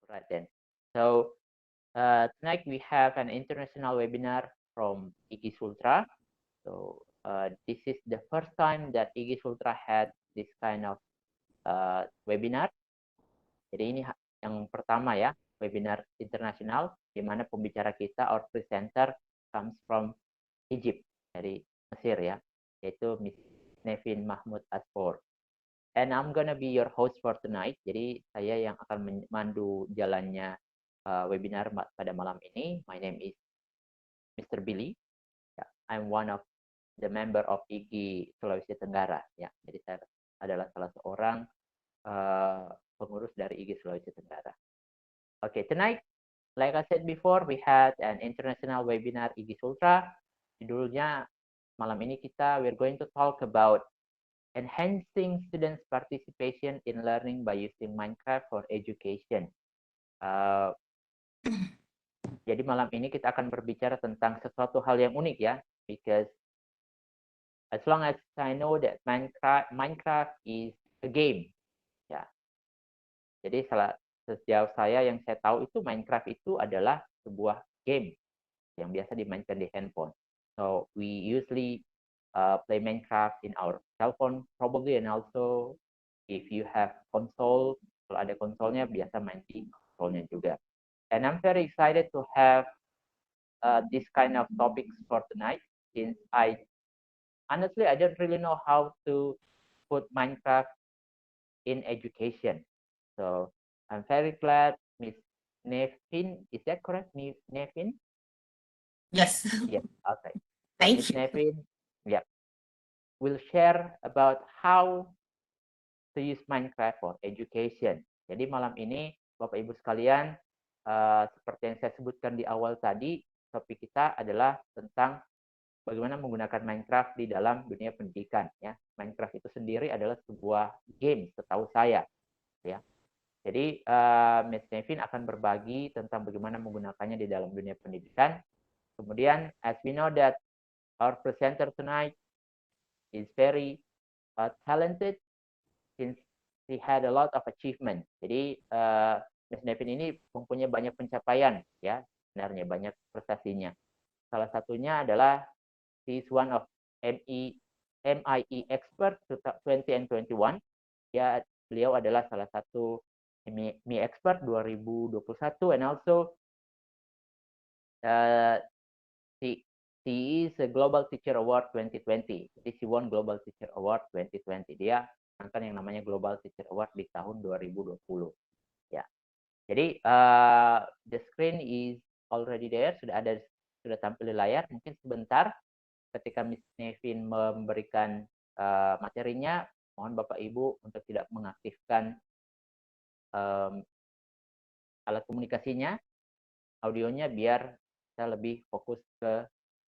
Right then. So tonight we have an international webinar from IGI Sultra. So this is the first time that IGI Sultra had this kind of webinar. Jadi ini yang pertama ya, webinar internasional di mana pembicara kita, our presenter comes from Egypt, dari Mesir ya, yaitu Miss Nevin Mahmud Asfor. And I'm gonna be your host for tonight. Jadi saya yang akan memandu jalannya webinar pada malam ini. My name is Mr. Billy. Yeah, I'm one of the member of IGI Sulawesi Tenggara. Ya, jadi saya adalah salah seorang pengurus dari IGI Sulawesi Tenggara. Okay, tonight, like I said before, we had an international webinar IGI Sultra. Judulnya malam ini we're going to talk about enhancing students' participation in learning by using Minecraft for education. Jadi malam ini kita akan berbicara tentang sesuatu hal yang unik ya, because as long as I know that Minecraft is a game, ya. Jadi sejauh yang saya tahu itu Minecraft itu adalah sebuah game yang biasa dimainkan di handphone. So we usually play Minecraft in our cell phone probably, and also if you have console, kalau ada konsolnya biasa main di konsolnya juga. And I'm very excited to have this kind of topics for tonight, since honestly I don't really know how to put Minecraft in education. So I'm very glad Miss Nevin, is that correct, Nevin? Yes. Yeah. Okay. Thank Miss you. Nevin, yeah, will share about how to use Minecraft for education. Jadi malam ini Bapak Ibu sekalian, seperti yang saya sebutkan di awal tadi, topik kita adalah tentang bagaimana menggunakan Minecraft di dalam dunia pendidikan. Ya, Minecraft itu sendiri adalah sebuah game, setahu saya. Ya, jadi Miss Nevin akan berbagi tentang bagaimana menggunakannya di dalam dunia pendidikan. Kemudian, as we know that our presenter tonight is very talented, since he had a lot of achievement. Jadi Miss Nevin ini mempunyai banyak pencapaian ya, sebenarnya banyak prestasinya. Salah satunya adalah she is one of MIE expert 20 and 21. Ya, beliau adalah salah satu MIE expert 2021, and also she is a Global Teacher Award 2020. Jadi she won Global Teacher Award 2020. Dia menangkan yang namanya Global Teacher Award di tahun 2020. Ya. Jadi the screen is already there, sudah tampil di layar. Mungkin sebentar ketika Miss Nevin memberikan materinya, mohon Bapak Ibu untuk tidak mengaktifkan alat komunikasinya, audionya, biar kita lebih fokus ke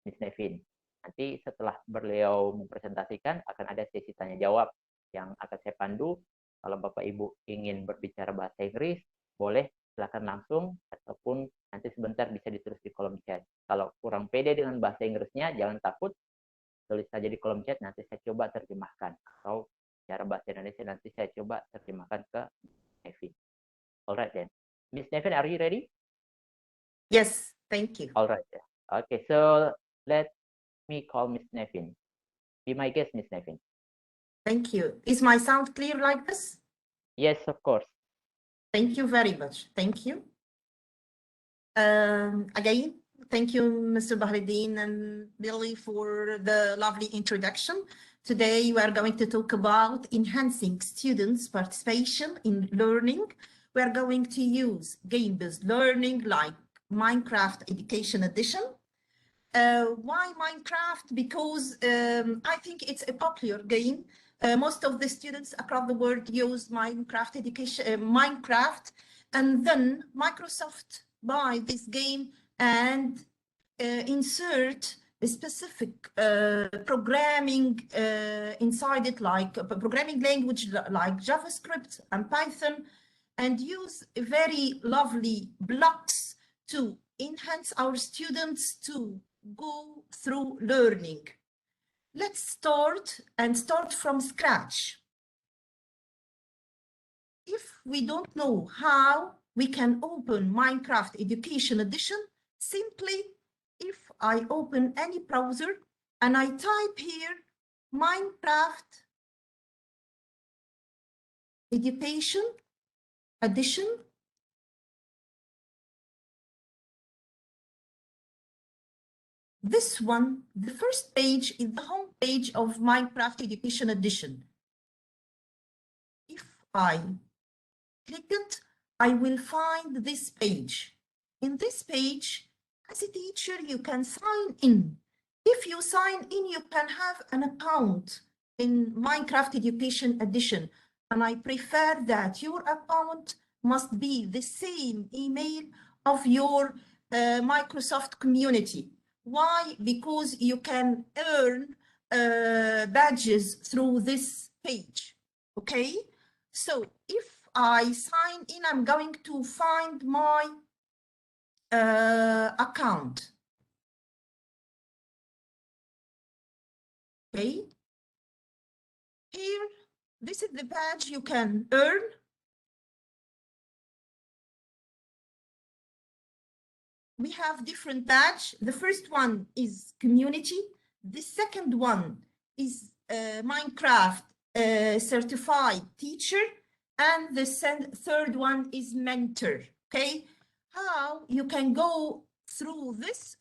Miss Nevin. Nanti setelah beliau mempresentasikan akan ada sesi tanya jawab yang akan saya pandu. Kalau Bapak Ibu ingin berbicara bahasa Inggris, boleh silakan langsung, ataupun nanti sebentar bisa ditulis di kolom chat. Kalau kurang pede dengan bahasa Inggrisnya, jangan takut, tulis saja di kolom chat, nanti saya coba terjemahkan. Atau cara bahasa Indonesia nanti saya coba terjemahkan ke Nevin. Alright then. Miss Nevin, are you ready? Yes, thank you. Alright. Okay, so let me call Miss Nevin. Be my guest, Miss Nevin. Thank you. Is my sound clear like this? Yes, of course. Thank you very much. Thank you. Again, thank you, Mr. Bahreddin and Billy, for the lovely introduction. Today, we are going to talk about enhancing students' participation in learning. We are going to use game-based learning like Minecraft Education Edition. Why Minecraft? Because I think it's a popular game. Most of the students across the world use Minecraft education, Minecraft, and then Microsoft buy this game and insert a specific programming inside it, like a programming language like JavaScript and Python, and use very lovely blocks to enhance our students to go through learning. Let's start from scratch. If we don't know how we can open Minecraft Education Edition simply if I open any browser and I type here Minecraft Education Edition. This one, the first page is the home page of Minecraft Education Edition. If I click it, I will find this page. In this page, as a teacher, you can sign in. If you sign in, you can have an account in Minecraft Education Edition. And I prefer that your account must be the same email of your Microsoft community. Why? Because you can earn badges through this page, okay? So if I sign in, I'm going to find my account. Okay. Here, this is the badge you can earn. We have different badge. The first one is community. The second one is Minecraft certified teacher. And the third one is mentor. Okay. How you can go through this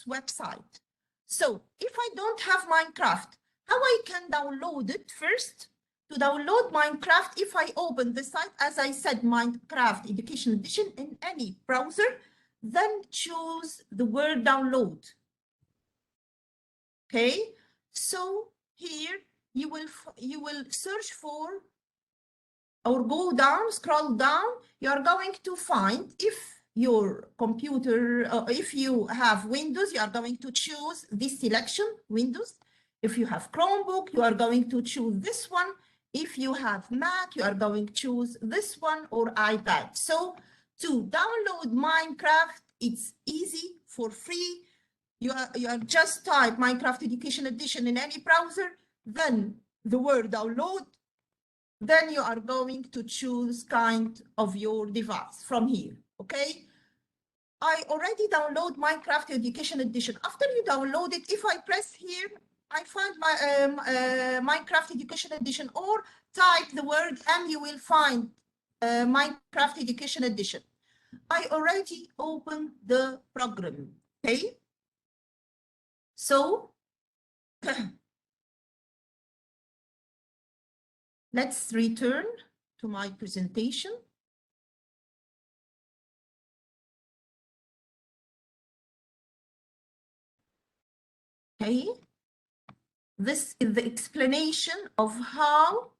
website. So if I don't have Minecraft, how I can download it first? To download Minecraft, if I open the site, as I said, Minecraft Education Edition in any browser, then choose the word download. Okay, so here you will search for, or go down, scroll down, you are going to find, if your computer, if you have Windows, you are going to choose this selection, Windows. If you have Chromebook, you are going to choose this one. If you have Mac, you are going to choose this one, or iPad. So to download Minecraft, it's easy, for free. You are just type Minecraft Education Edition in any browser, then the word download, then you are going to choose kind of your device from here, okay? I already download Minecraft Education Edition. After you download it, if I press here, I find my Minecraft Education Edition, or type the word and you will find Minecraft Education Edition. I already opened the program, okay? So let's return to my presentation. Okay, this is the explanation of how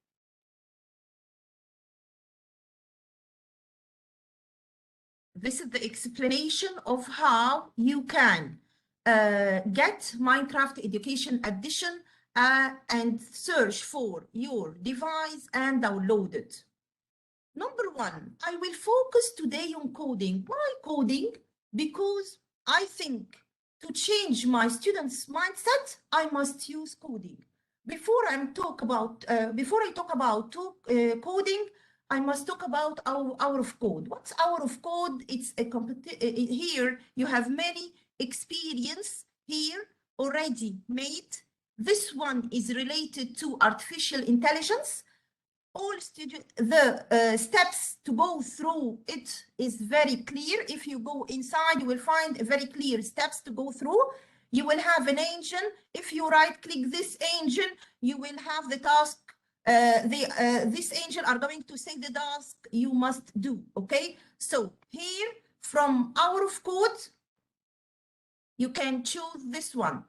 you can get Minecraft Education Edition and search for your device and download it. Number one, I will focus today on coding. Why coding? Because I think to change my students' mindset, I must use coding. Before I talk about coding, I must talk about hour of code. What's hour of code? It's a here you have many experience here already made. This one is related to artificial intelligence. All the steps to go through it is very clear. If you go inside, you will find very clear steps to go through. You will have an engine. If you right click this engine, you will have the task. This engine are going to say the task you must do. Okay, so here from hour of code, you can choose this one.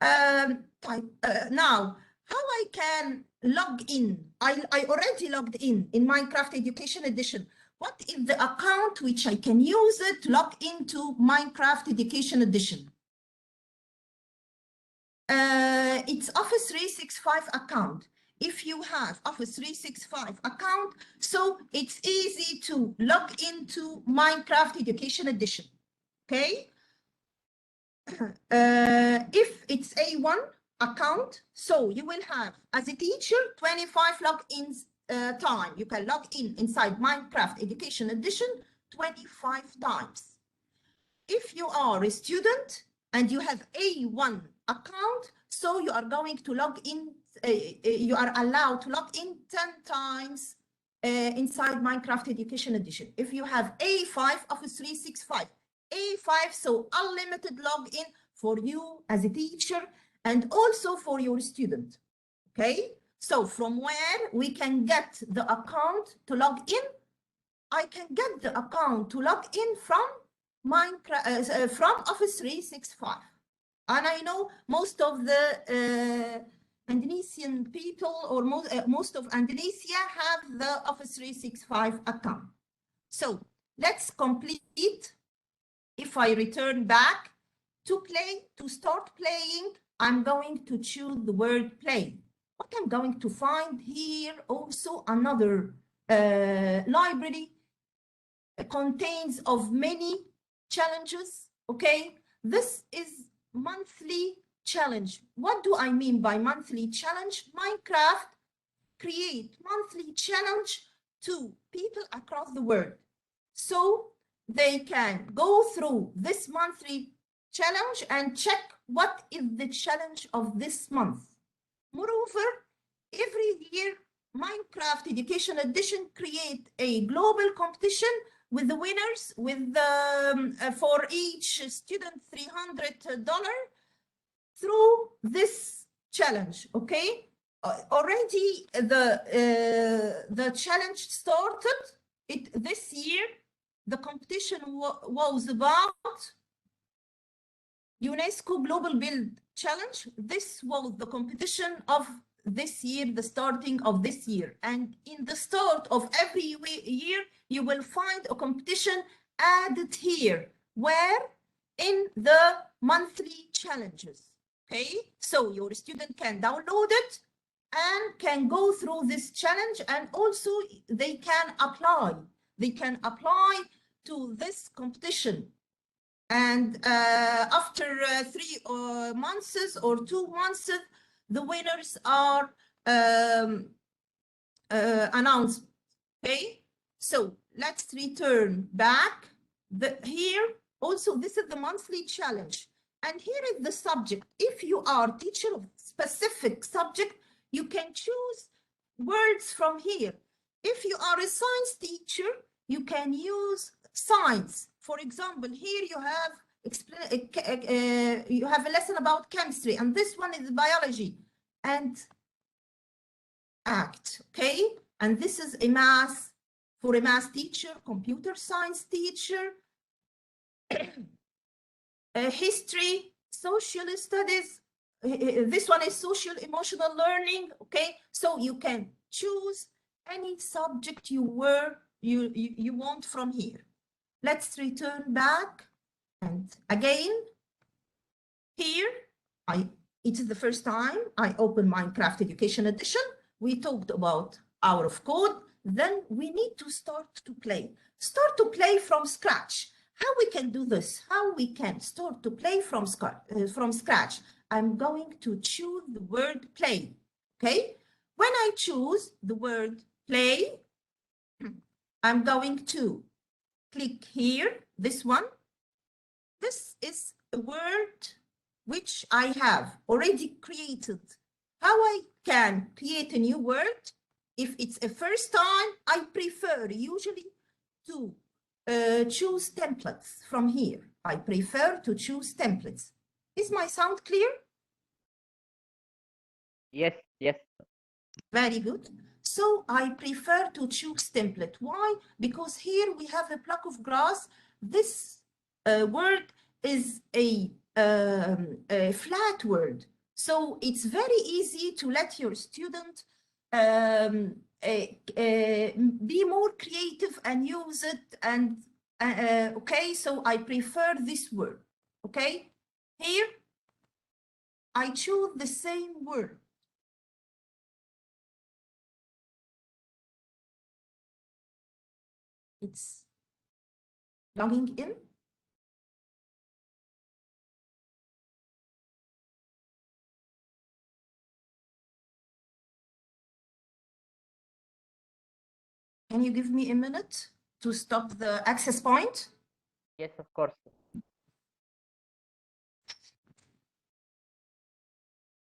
Now, how I can log in? I already logged in Minecraft Education Edition. What is the account which I can use it to log into Minecraft Education Edition? It's Office 365 account. If you have Office 365 account, so it's easy to log into Minecraft Education Edition, okay? If it's A1 account, so you will have, as a teacher, 25 logins time. You can log in inside Minecraft Education Edition 25 times. If you are a student and you have A1 account, so you are going to log in, you are allowed to log in 10 times inside Minecraft Education Edition. If you have A5 Office 365, A5, so unlimited login for you as a teacher and also for your student. Okay, so from where we can get the account to log in? I can get the account to log in from Minecraft, from Office 365. And I know most of the Indonesian people or most of Indonesia have the Office 365 account. So let's complete. If I return back to play, to start playing, I'm going to choose the word play. What I'm going to find here also another library contains of many challenges. Okay, this is monthly challenge. What do I mean by monthly challenge? Minecraft create monthly challenge to people across the world, so they can go through this monthly challenge and check what is the challenge of this month. Moreover, every year Minecraft Education Edition create a global competition with the winners, with for each student $300 through this challenge. Okay, already the challenge started. This year the competition was about UNESCO Global Build Challenge. This was the competition of this year, the starting of this year. And in the start of every year, you will find a competition added here, where in the monthly challenges. Okay, so your student can download it and can go through this challenge, and also they can apply. They can apply to this competition. And after 3 months or 2 months, the winners are announced. Okay, so let's return back. Here also, this is the monthly challenge, and here is the subject. If you are teacher of specific subject, you can choose words from here. If you are a science teacher, you can use science. For example, here you have a lesson about chemistry, and this one is biology and act. Okay, and this is a math for a math teacher, computer science teacher, history, social studies. This one is social emotional learning. Okay, so you can choose any subject you want from here. Let's return back, and again here it is the first time I open Minecraft Education Edition. We talked about hour of code. Then we need to start to play from scratch. How we can do this? How we can start to play from scratch? I'm going to choose the word play. Okay, when I choose the word play, I'm going to click here, this one. This is a word which I have already created. How I can create a new word? If it's a first time, I prefer usually to choose templates from here. I prefer to choose templates. Is my sound clear? Yes, yes. Very good. So I prefer to choose template. Why? Because here we have a block of grass. This word is a flat word. So it's very easy to let your student be more creative and use it. And okay, so I prefer this word. Okay, here I choose the same word. It's logging in. Can you give me a minute to stop the access point? Yes, of course.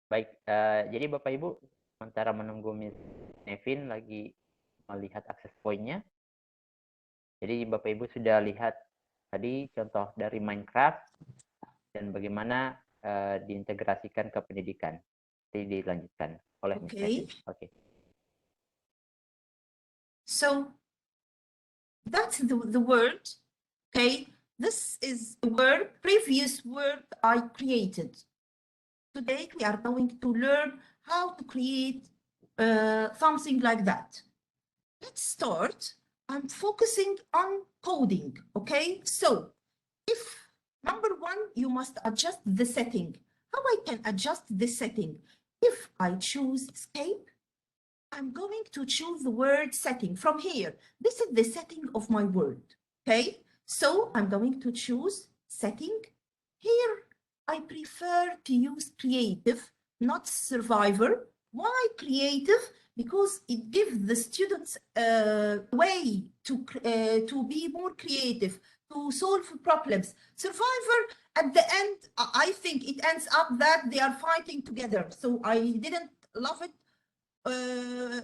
Baik, jadi Bapak Ibu, sementara menunggu Miss Nevin lagi melihat akses point-nya. Jadi Bapak Ibu sudah lihat tadi contoh dari Minecraft dan bagaimana diintegrasikan ke pendidikan. Jadi dilanjutkan oleh Miss Nevin. Okay. So that's the word. Okay. This is a word, previous word I created. Today we are going to learn how to create something like that. Let's start. I'm focusing on coding, okay? So if number one, you must adjust the setting. How I can adjust the setting? If I choose escape, I'm going to choose the word setting from here. This is the setting of my word, okay? So I'm going to choose setting. Here, I prefer to use creative, not survivor. Why creative? Because it gives the students a way to be more creative, to solve problems. Survivor, at the end, I think it ends up that they are fighting together. So I didn't love it.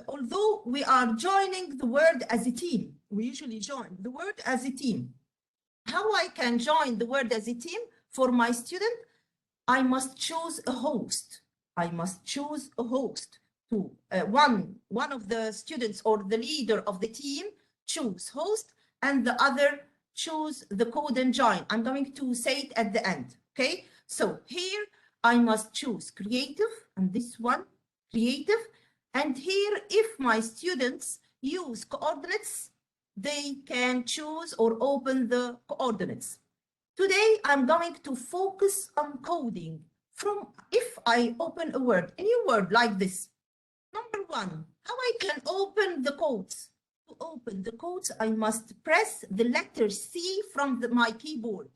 Although we are joining the word as a team, we usually join the word as a team. How I can join the word as a team for my student? I must choose a host. I must choose a host to one of the students or the leader of the team choose host and the other choose the code and join. I'm going to say it at the end. Okay. So here I must choose creative and this one creative. And here, if my students use coordinates, they can choose or open the coordinates. Today, I'm going to focus on coding. If I open a word, a new word like this, number one, how I can open the codes. To open the codes, I must press the letter C from my keyboard.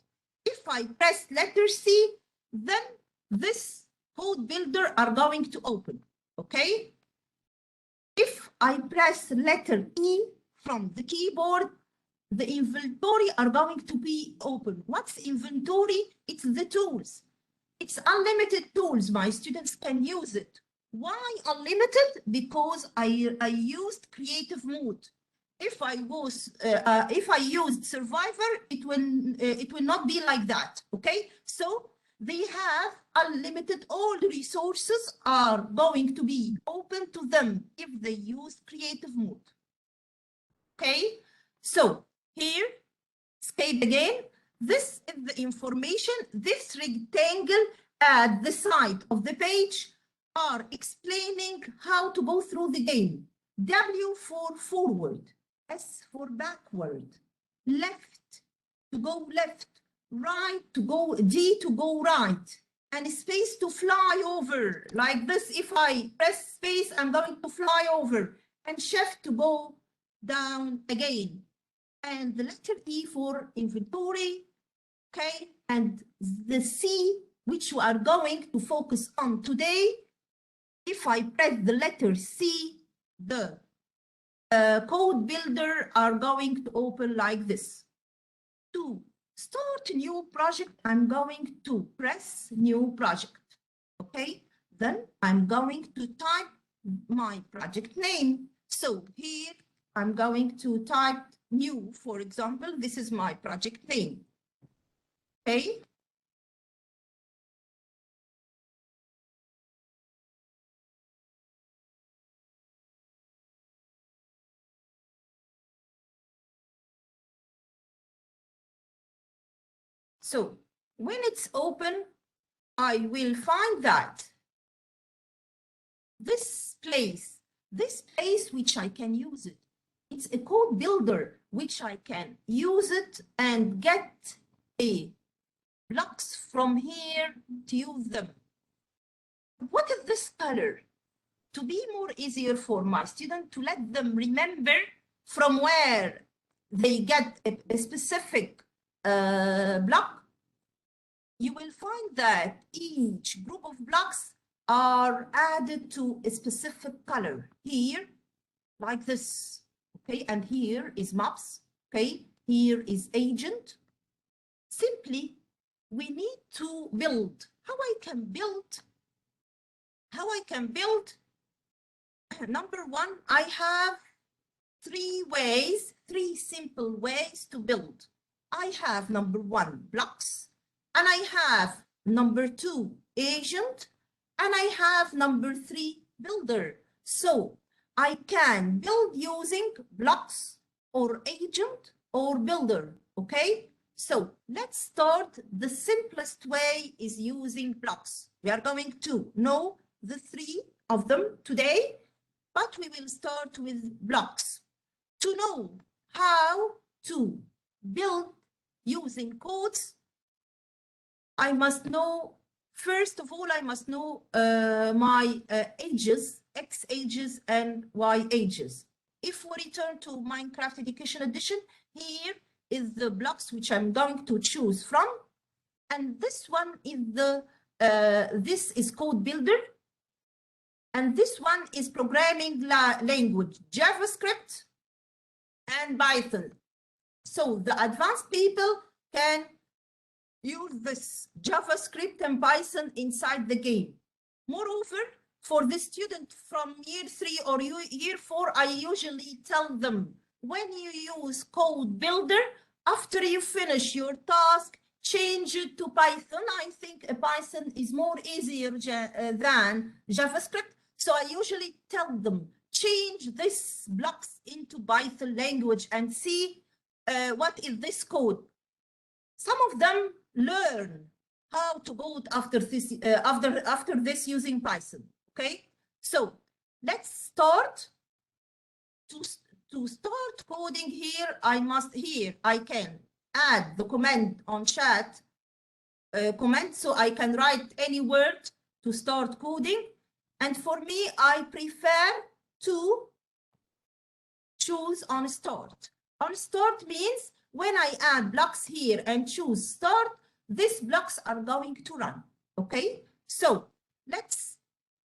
If I press letter C, then this code builder are going to open, okay? If I press letter E from the keyboard, the inventory are going to be open. What's inventory? It's the tools. It's unlimited tools. My students can use it. Why unlimited? Because I used creative mode. If I used survivor, it will not be like that. Okay, so they have unlimited. All the resources are going to be open to them if they use creative mode. Okay, so here, escape again. This is the information. This rectangle at the side of the page are explaining how to go through the game. W for forward, S for backward, left to go left, right to go, D to go right, and space to fly over. Like this, if I press space, I'm going to fly over, and shift to go down again. And the letter E for inventory, okay? And the C, which we are going to focus on today, if I press the letter C, the code builder are going to open like this. To start a new project, I'm going to press new project, okay? Then I'm going to type my project name. So here I'm going to type new, for example, this is my project name, okay? So when it's open, I will find that this place which I can use it, it's a code builder which I can use it and get a blocks from here to use them. What is this color? To be more easier for my student to let them remember from where they get a specific block, you will find that each group of blocks are added to a specific color here, like this, okay, and here is maps, okay, here is agent. Simply, we need to build. How I can build? Number one, I have three simple ways to build. I have number one, blocks, and I have number two, agent, and I have number three, builder. So I can build using blocks or agent or builder, okay? So let's start. The simplest way is using blocks. We are going to know the three of them today, but we will start with blocks. To know how to build using codes, I must know, first of all, I must know my ages, X ages and Y ages. If we return to Minecraft Education Edition, here is the blocks which I'm going to choose from. And this one is this is code builder. And this one is programming language, JavaScript and Python. So the advanced people can use this JavaScript and Python inside the game. Moreover, for the student from year 3 or year 4, I usually tell them, when you use code builder, after you finish your task, change it to Python. I think Python is more easier than JavaScript. So I usually tell them, change this blocks into Python language and see what is this code. Some of them learn how to code after this using Python. Okay, so let's start. To start coding here, I can add the comment on chat comment, so I can write any word to start coding. And for me, I prefer to choose on start. On start means when I add blocks here and choose start, these blocks are going to run. Okay, so let's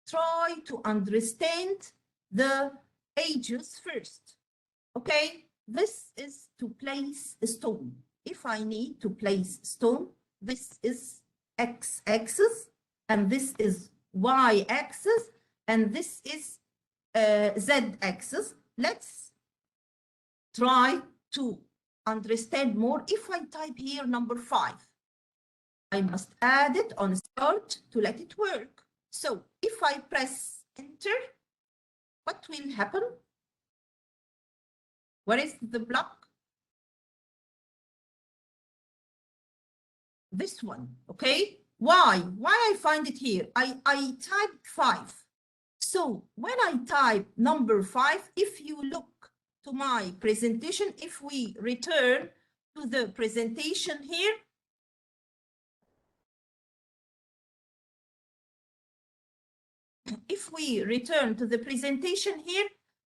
try to understand the ages first. Okay, this is to place a stone. If I need to place stone, this is x-axis, and this is y-axis, and this is z-axis. Let's try to understand more. If I type here number 5, I must add it on start to let it work. So if I press enter, what will happen? Where is the block? This one, okay? Why I find it here? I typed 5. So when I type number 5, if you look to my presentation, if we return to the presentation here,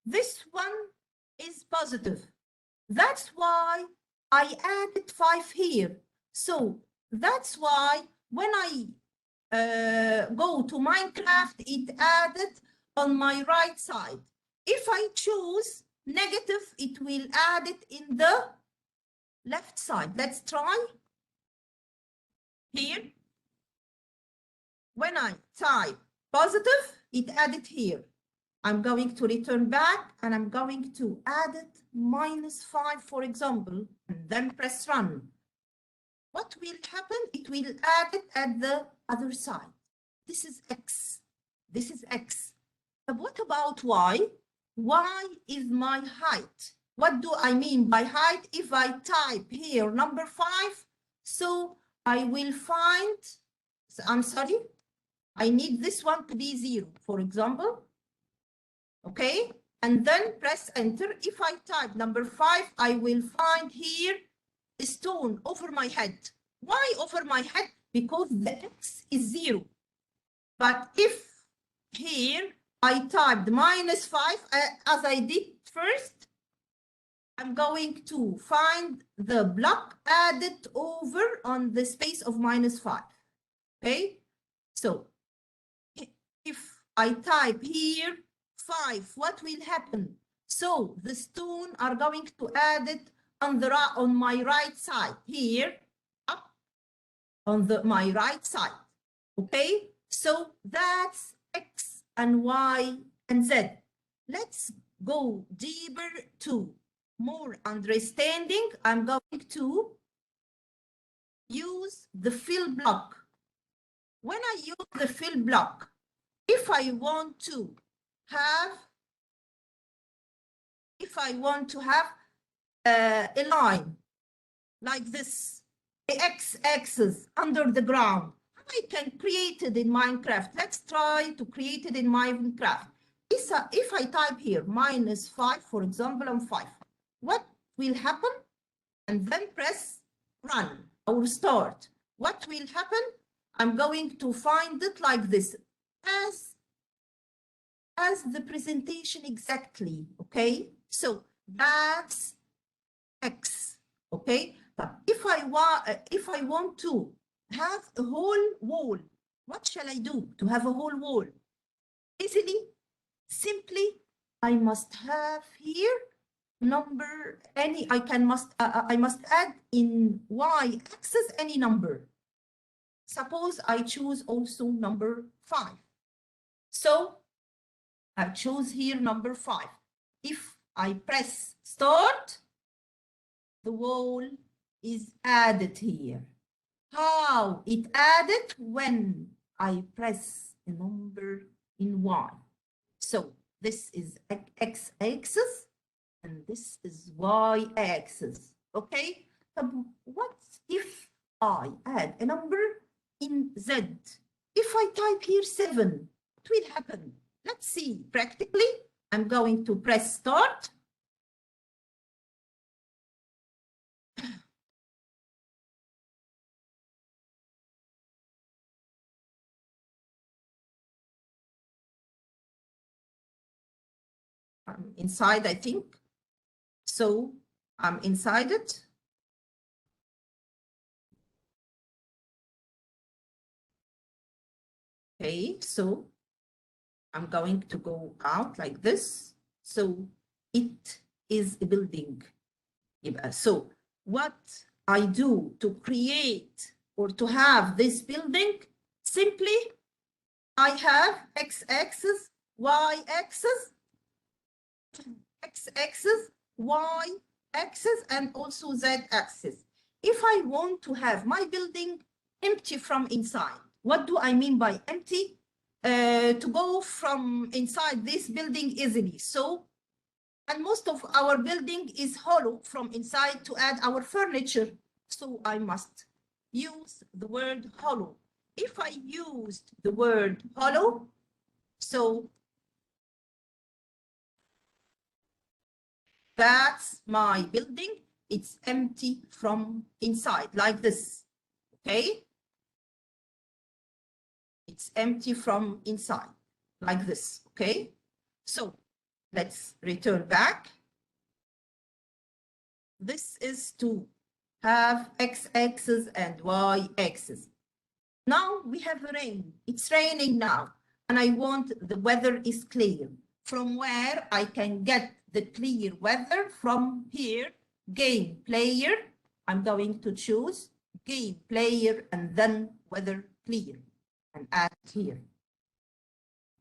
this one is positive. That's why I added 5 here. So that's why when I go to Minecraft, it added on my right side. If I choose negative, it will add it in the left side. Let's try here. When I type positive, it added here. I'm going to return back and I'm going to add it -5, for example, and then press run. What will happen? It will add it at the other side. This is X. This is X. But what about Y? Y is my height. What do I mean by height? If I type here number 5, so I will find, I'm sorry, I need this one to be 0, for example. Okay, and then press enter. If I type number 5, I will find here a stone over my head. Why over my head? Because the X is 0. But if here I typed -5, as I did first, I'm going to find the block added over on the space of -5. Okay, so if I type here 5, what will happen? So the stone are going to add it on my right side here, up on my right side. Okay, so that's X and Y and Z. Let's go deeper to more understanding. I'm going to use the fill block. When I use the fill block, if I want to have a line like this, the x-axis under the ground, I can create it in Minecraft. Let's try to create it in Minecraft. If I type here -5, for example, on 5, what will happen? And then press run or start. What will happen? I'm going to find it like this, as the presentation exactly, okay? So that's X, okay? But if I want to have a whole wall, what shall I do to have a whole wall? Simply, I must have here number any. I must add in y-axis any number. Suppose I choose also number 5. So I choose here number 5. If I press start, the wall is added here. How it added? When I press a number in Y. So this is x-axis and this is y-axis. Okay. What if I add a number in Z? If I type here 7, what will happen? Let's see practically. I'm going to press start. I'm inside, I think. So I'm inside it. Okay, so I'm going to go out like this. So it is a building. So what I do to create or to have this building, simply I have x-axis, y-axis, x-axis, y-axis, and also z-axis. If I want to have my building empty from inside, what do I mean by empty? To go from inside this building easily. So, and most of our building is hollow from inside to add our furniture. So I must use the word hollow. If I used the word hollow, so that's my building. It's empty from inside, like this. Okay? It's empty from inside, like this. Okay? So let's return back. This is to have x-axis and y-axis. Now we have rain. It's raining now, and I want the weather is clear. From where I can get the clear weather? From here, game player. I'm going to choose game player and then weather clear and add here.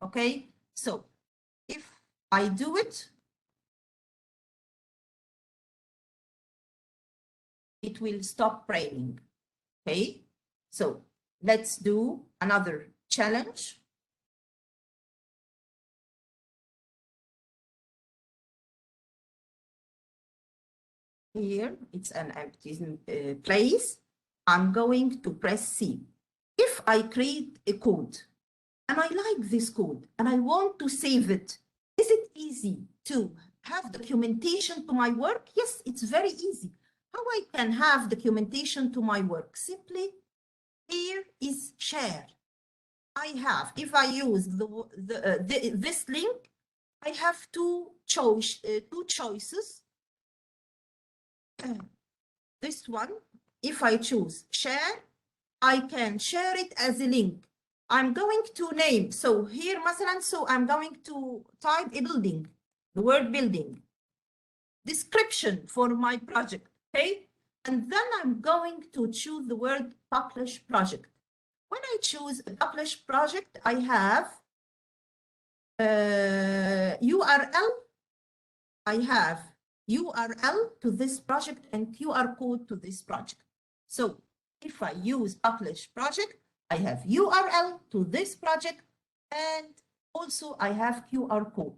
Okay, so if I do it, it will stop raining. Okay, so let's do another challenge. Here, it's an empty place. I'm going to press C. If I create a code and I like this code and I want to save it, is it easy to have documentation to my work? Yes, it's very easy. How I can have documentation to my work? Simply, here is share. I have, if I use this link, I have two choices. This one, if I choose share, I can share it as a link. I'm going to name, so here, مثلا, so I'm going to type a building. the word building, description for my project, okay? And then I'm going to choose the word publish project. When I choose a publish project, I have URL. I have URL to this project and QR code to this project. So if I use publish project, I have URL to this project and also I have QR code,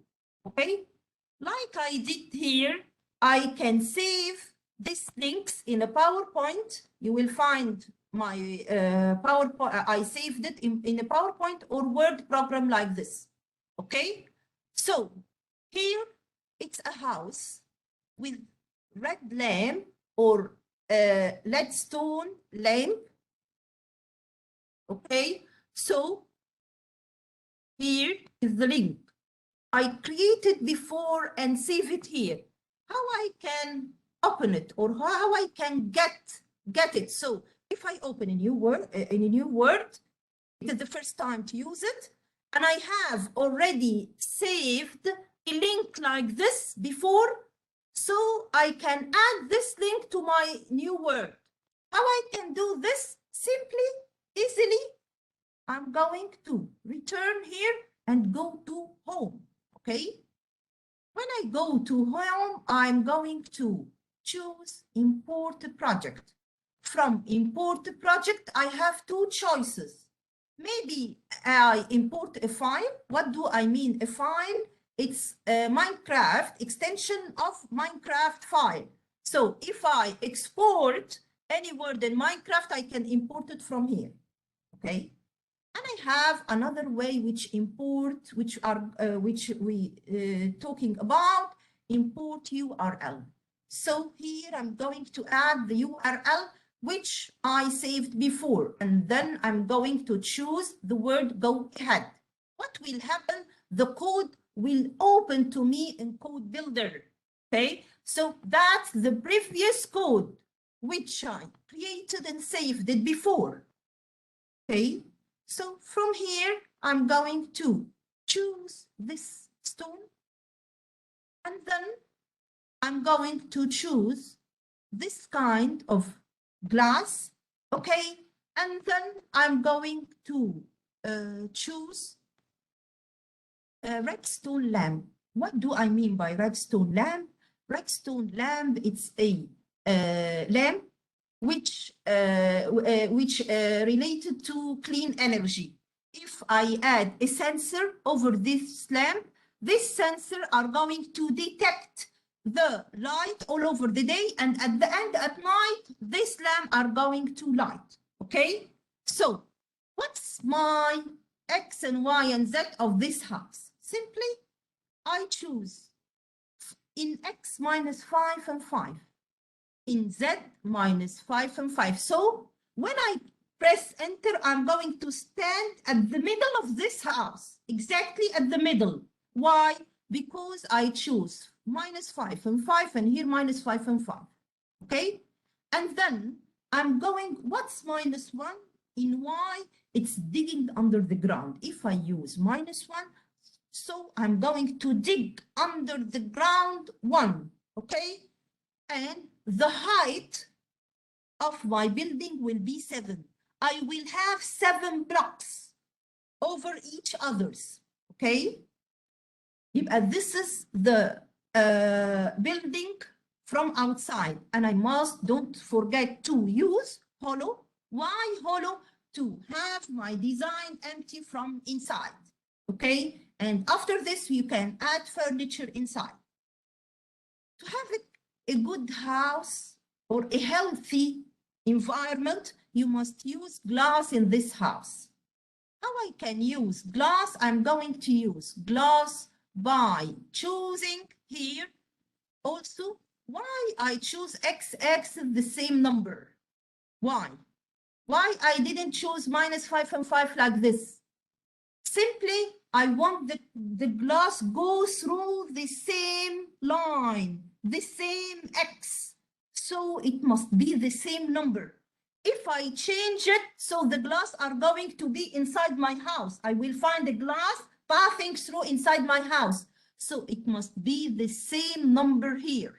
okay? Like I did here, I can save these links in a PowerPoint. You will find my PowerPoint, I saved it in a PowerPoint or Word program like this, okay? So here it's a house with red lamp or Redstone lamp, okay? So here is the link I created before and save it here. How I can open it or how I can get it. So if I open a new word, it is the first time to use it, and I have already saved a link like this before, so I can add this link to my new word. How I can do this? Simply, easily, I'm going to return here and go to home, okay? When I go to home, I'm going to choose import project. From import project, I have two choices. Maybe I import a file. What do I mean a file? It's a Minecraft extension of Minecraft file. So if I export any word in Minecraft, I can import it from here, okay? And I have another way which we talking about, import URL. So here I'm going to add the URL which I saved before, and then I'm going to choose the word go ahead. What will happen? The code will open to me in Code Builder, okay? So that's the previous code which I created and saved it before, okay? So from here, I'm going to choose this stone, and then I'm going to choose this kind of glass, okay? And then I'm going to choose a redstone lamp. What do I mean by redstone lamp? Redstone lamp, it's a lamp which related to clean energy. If I add a sensor over this lamp, this sensor are going to detect the light all over the day, and at the end at night, this lamp are going to light, okay? So what's my X and Y and Z of this house? Simply, I choose in X minus 5 and 5. In Z minus 5 and 5. So when I press enter, I'm going to stand at the middle of this house, exactly at the middle. Why? Because I choose minus 5 and 5 and here minus 5 and 5, okay? And then I'm going, what's minus 1? In Y, it's digging under the ground. If I use minus 1, so I'm going to dig under the ground 1, okay? And the height of my building will be 7. I will have 7 blocks over each others, okay? This is the building from outside, and I don't forget to use hollow. Why hollow? To have my design empty from inside, okay? And after this, you can add furniture inside. To have a good house or a healthy environment, you must use glass in this house. How I can use glass? I'm going to use glass by choosing here also why I choose x-axis the same number. Why I didn't choose minus 5 and 5 like this? Simply, I want the glass go through the same line, the same X. So it must be the same number. If I change it, so the glass are going to be inside my house. I will find the glass passing through inside my house. So it must be the same number here.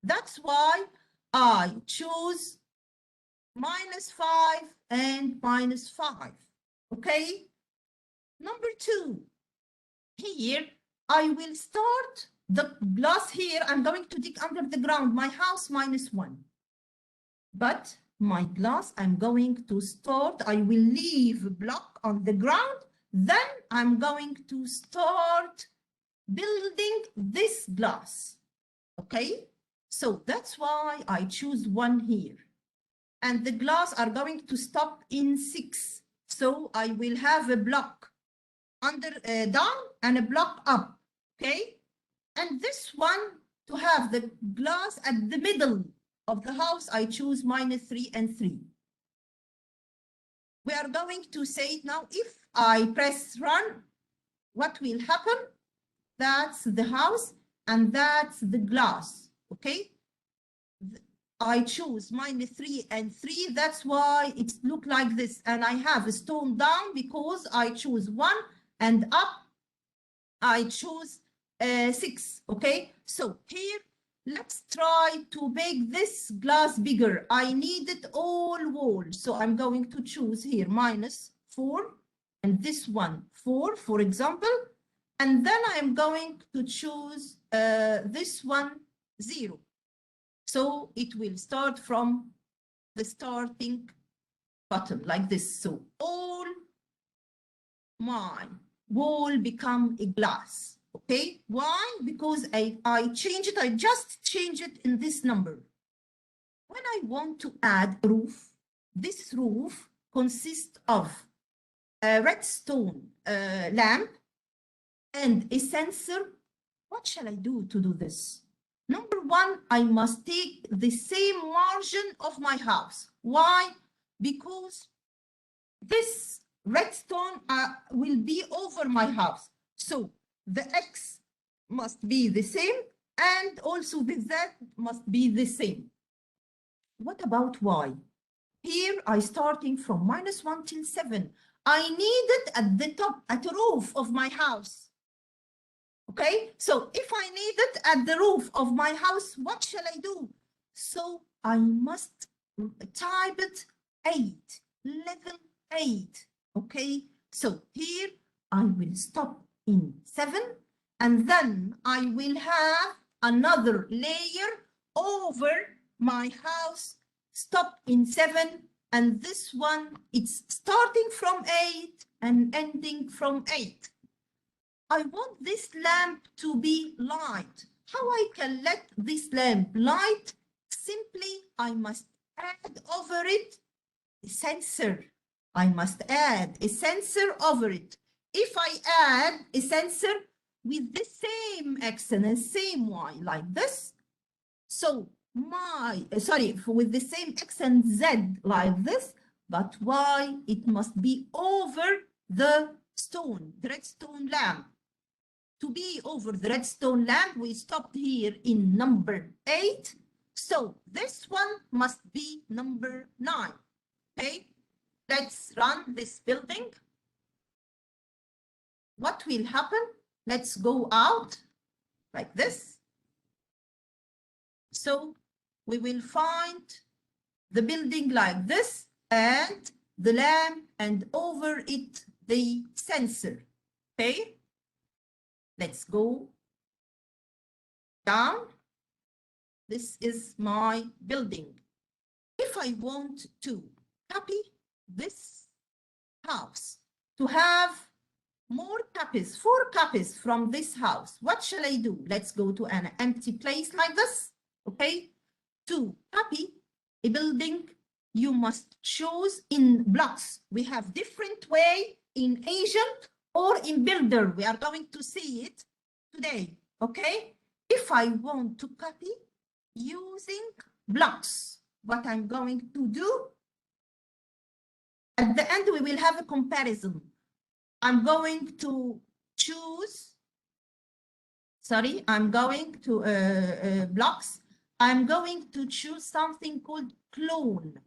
That's why I choose -5 and -5. Okay? Number 2, here I will start the glass here. I'm going to dig under the ground. My house -1. But my glass, I'm going to start, I will leave a block on the ground. Then I'm going to start building this glass. Okay? So that's why I choose 1 here. And the glass are going to stop in 6. So I will have a block under down and a block up. Okay? And this one, to have the glass at the middle of the house, I choose -3 and 3. We are going to say it now. If I press run, what will happen? That's the house and that's the glass. Okay? I choose -3 and 3. That's why it look like this. And I have a stone down because I choose 1, and up I choose 6. Okay? So here, let's try to make this glass bigger. I need it all wall. So I'm going to choose here -4 and this one 4, for example. And then I'm going to choose this one 0. So it will start from the starting bottom like this. So all my wall become a glass. Okay, why? Because I change it, I just change it in this number. When I want to add a roof, this roof consists of a redstone lamp and a sensor. What shall I do to do this? Number 1, I must take the same margin of my house. Why? Because this redstone will be over my house. So the X must be the same, and also the Z must be the same. What about Y? Here I starting from -1 till 7. I need it at the top, at the roof of my house. Okay, so if I need it at the roof of my house, what shall I do? So I must type it 8, level 8. Okay, so here I will stop in 7, and then I will have another layer over my house, stop in 7, and this one, it's starting from 8 and ending from 8. I want this lamp to be light. How I can let this lamp light? Simply, I must add over it a sensor. I must add a sensor over it. If I add a sensor with the same X and the same Y like this, so with the same X and Z like this, but Y, it must be over the stone, the redstone lamp. To be over the redstone lamp, we stopped here in number 8. So this one must be number 9. Okay, let's run this building. What will happen? Let's go out like this. So we will find the building like this, and the lamp, and over it the sensor. Okay, let's go down. This is my building. If I want to copy this house to have more copies, 4 copies from this house, what shall I do? Let's go to an empty place like this. Okay, to copy a building, you must choose in blocks. We have different way in agent or in builder. We are going to see it today. Okay, if I want to copy using blocks, what I'm going to do, at the end we will have a comparison. I'm going to choose, I'm going to blocks. I'm going to choose something called clone.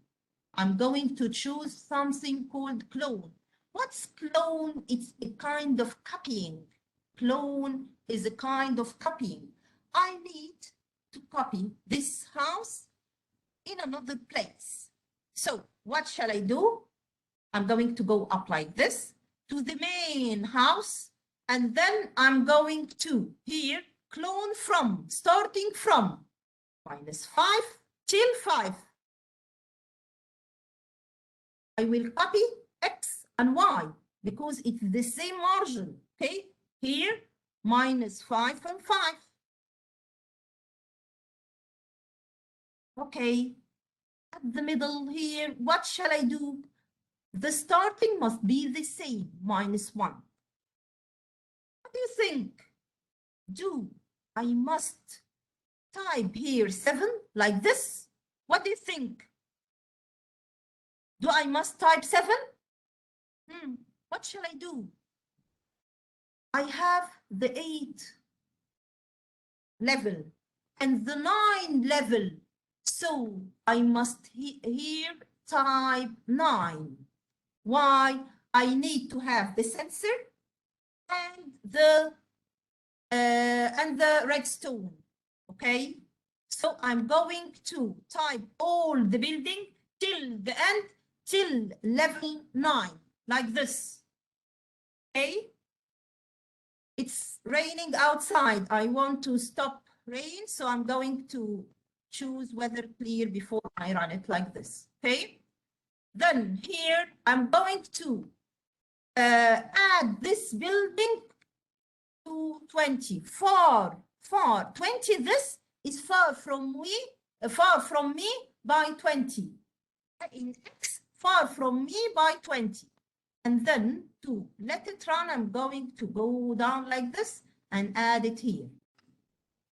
I'm going to choose something called clone. What's clone? It's a kind of copying. clone is a kind of copying. I need to copy this house in another place. So what shall I do? I'm going to go up like this to the main house, and then I'm going to here clone from, starting from -5 till 5. I will copy X and Y because it's the same margin, okay? Here, -5 and 5. Okay, at the middle here, what shall I do? The starting must be the same, -1. What do you think? I must type here 7 like this? What do you think? Do I must type 7? What shall I do? I have the 8 level and the 9 level. So I must here type 9. Why? I need to have the sensor and the redstone. Okay, so I'm going to type all the building till the end, till level 9, like this. Okay, it's raining outside. I want to stop rain, so I'm going to choose weather clear before I run it like this. Okay, then here I'm going to add this building to 20. Far 20. This is far from me by 20. In X, far from me by 20. And then to let it run, I'm going to go down like this and add it here.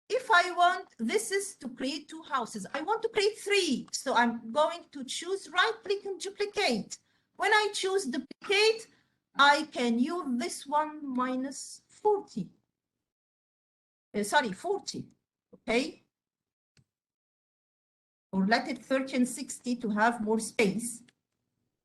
If I want, this is to create 2 houses. I want to create 3. So I'm going to choose right click and duplicate. When I choose duplicate, I can use this one -40. 40. Okay. Or let it 30 and 60 to have more space.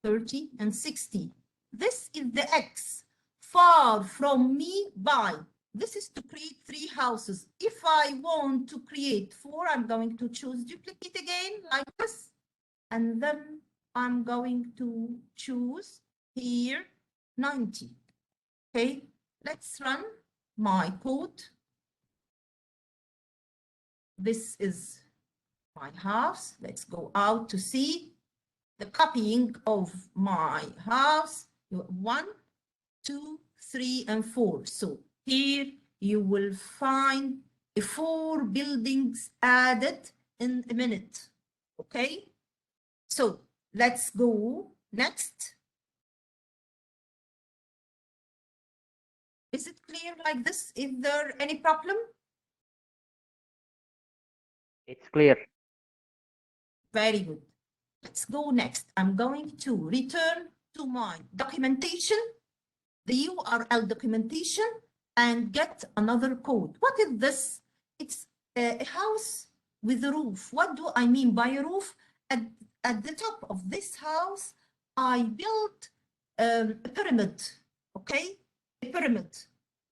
30 and 60. This is the X. Far from me by. This is to create 3 houses. If I want to create 4, I'm going to choose duplicate again, like this. And then I'm going to choose here 90. Okay, let's run my code. This is my house. Let's go out to see the copying of my house. 1, 2, 3, and 4. So here you will find 4 buildings added in a minute. Okay, so let's go next. Is it clear like this? Is there any problem? It's clear. Very good. Let's go next. I'm going to return to my documentation, the URL documentation, and get another code. What is this? It's a house with a roof. What do I mean by a roof? At the top of this house, I built a pyramid. Okay, a pyramid.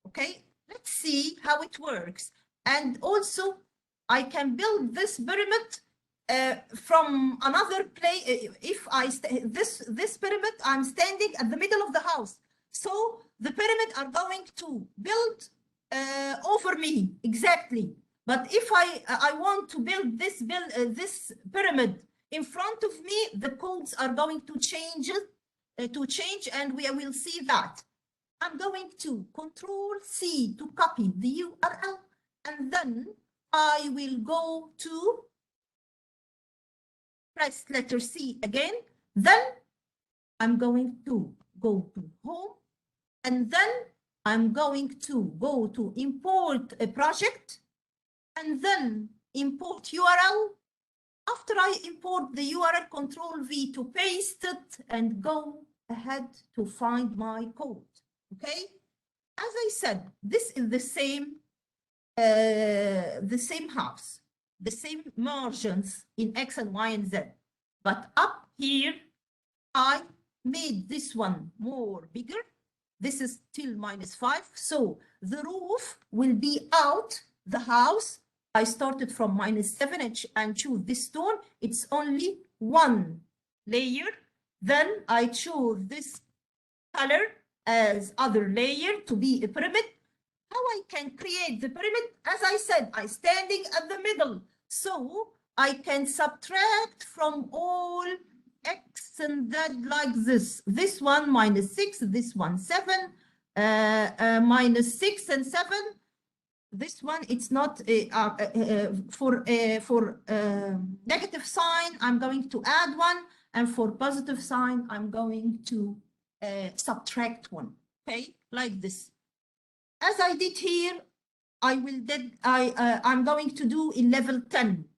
Okay, let's see how it works. And also, I can build this pyramid from another place. If I this pyramid, I'm standing at the middle of the house, so the pyramid are going to build over me exactly. But if I want to build this pyramid in front of me, the codes are going to change and we will see that. I'm going to Control-C to copy the URL, and then I will go to press letter C again. Then I'm going to go to Home, and then I'm going to go to Import a project, and then Import URL. After I import the URL, Control-V to paste it and go ahead to find my code. Okay, as I said, this is the same house, the same margins in X and Y and Z, but up here I made this one more bigger This is till -5. So the roof will be out the house. I started from -7 and choose this stone. It's only one layer. Then I choose this color as other layer to be a pyramid. How I can create the pyramid? As I said, I'm standing at the middle. So I can subtract from all X and Z like this. This one -6, this one 7, -6 and 7. This one, it's not for negative sign, I'm going to add 1, and for positive sign, I'm going to subtract 1. Okay, like this. As I did here, I'm going to do in level 10.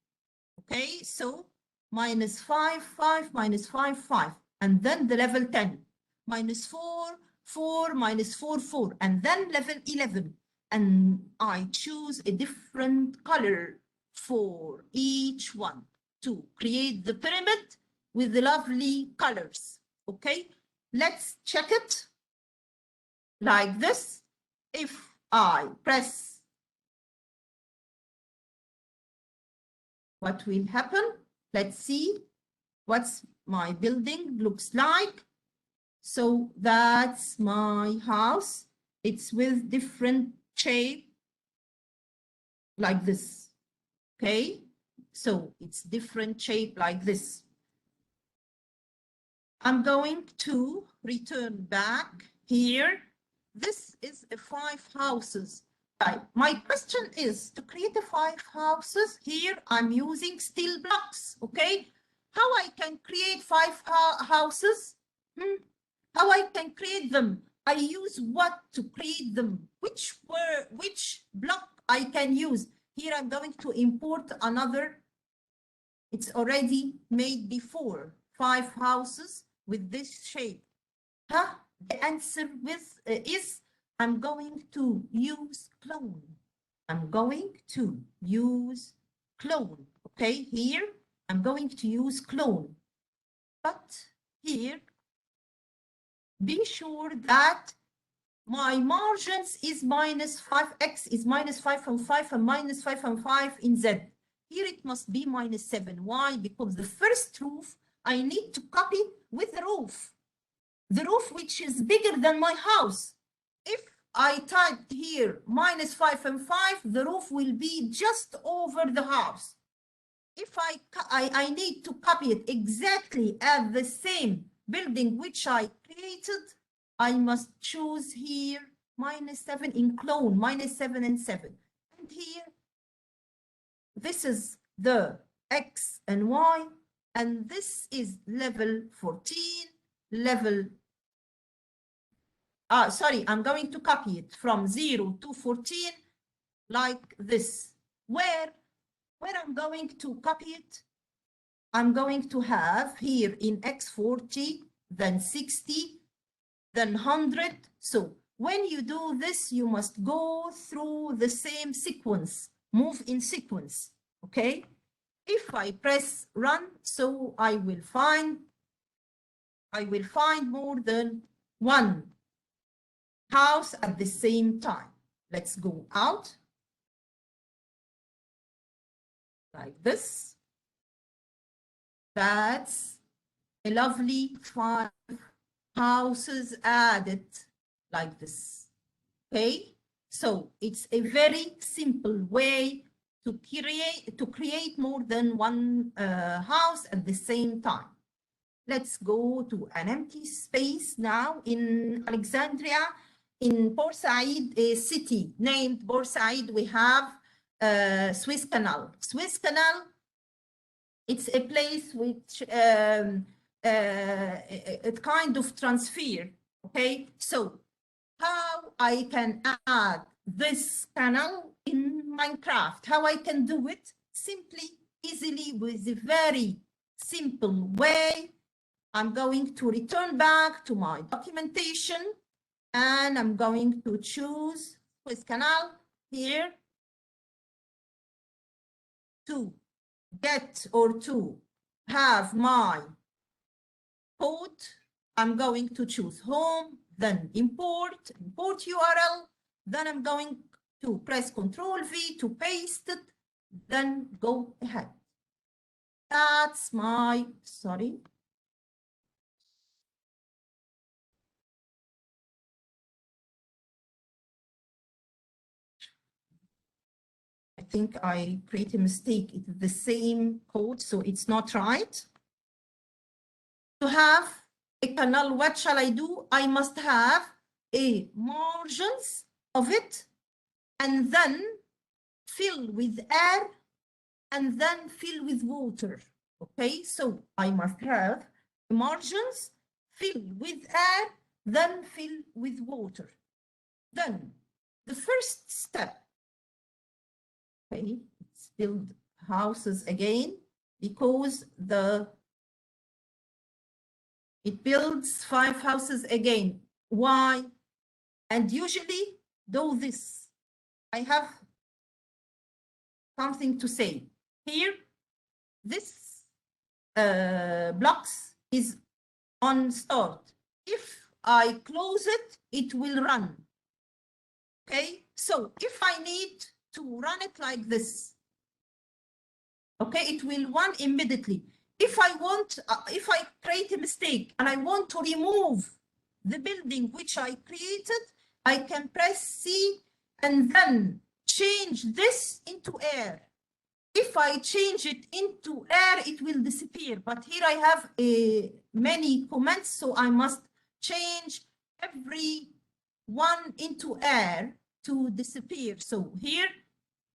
Okay, so -5, 5, -5, 5, and then the level 10, -4, 4, -4, 4, and then level 11. And I choose a different color for each one to create the pyramid with the lovely colors. Okay, let's check it like this. If I press, what will happen? Let's see what's my building looks like. So that's my house. It's with different shape like this. Okay, so it's different shape like this. I'm going to return back here. This is a 5 houses type. My question is, to create a 5 houses, here I'm using steel blocks, okay? How I can create 5 houses? How I can create them? I use what to create them? Which block I can use? Here I'm going to import another. It's already made before, 5 houses with this shape. The answer is I'm going to use clone. I'm going to use clone. Okay, here I'm going to use clone. But here, be sure that my margins is -5x is -5 from 5 and -5 from 5 in Z. Here it must be -7. Why? Because the first roof I need to copy with the roof. The roof which is bigger than my house. If I typed here -5 and 5, the roof will be just over the house. If I need to copy it exactly at the same building which I created, I must choose here -7 in clone, -7 and 7. And here, this is the X and Y, and this is level 14, level sorry, I'm going to copy it from 0 to 14 like this. Where I'm going to copy it, I'm going to have here in X40, then 60, then 100. So when you do this, you must go through the same sequence, move in sequence, okay? If I press run, so I will find more than one house at the same time. Let's go out like this. That's a lovely 5 houses added like this. Okay, so it's a very simple way to create more than one house at the same time. Let's go to an empty space now in Alexandria. In Port Said, a city named Port Said, we have Suez Canal. Suez Canal, it's a place which a kind of transfer, okay? So how I can add this canal in Minecraft, how I can do it simply, easily, with a very simple way. I'm going to return back to my documentation, and I'm going to choose Suez Canal here to get or to have my code. I'm going to choose home, then import URL, then I'm going to press Control V to paste it, then go ahead. That's my, sorry. I think I create a mistake. It's the same code, so it's not right. To have a canal, what shall I do? I must have a margins of it, and then fill with air, and then fill with water. Okay, so I must have margins, fill with air, then fill with water. Then the first step, okay, let's build houses again, because it builds 5 houses again. Why? And usually do this. I have something to say here. This blocks is on start. If I close it, it will run. Okay, so if I need to run it like this, okay, it will run immediately. If I want, if I create a mistake and I want to remove the building which I created, I can press C and then change this into air. If I change it into air, it will disappear. But here I have many comments, so I must change every one into air to disappear. So here,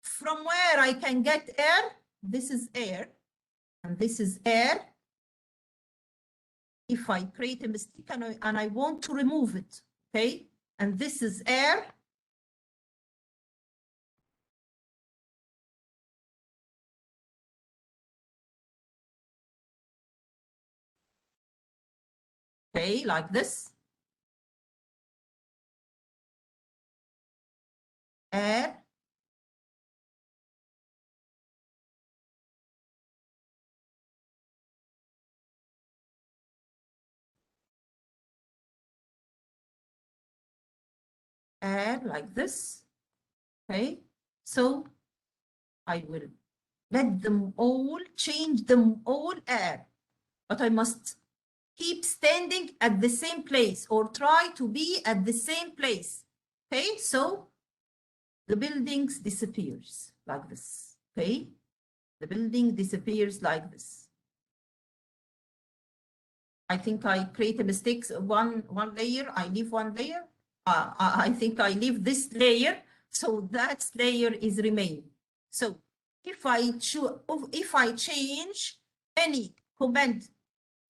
from where I can get air, this is air, and this is air. If I create a mistake and I want to remove it, okay, and this is air. Okay, like this. Air. Air, like this. Okay, so I will let them all, change them all air, but I must keep standing at the same place or try to be at the same place. Okay, so the buildings disappears like this. Okay, the building disappears like this. I think I create a mistake. One layer, I leave one layer. I think I leave this layer, so that layer is remain. So if I change any command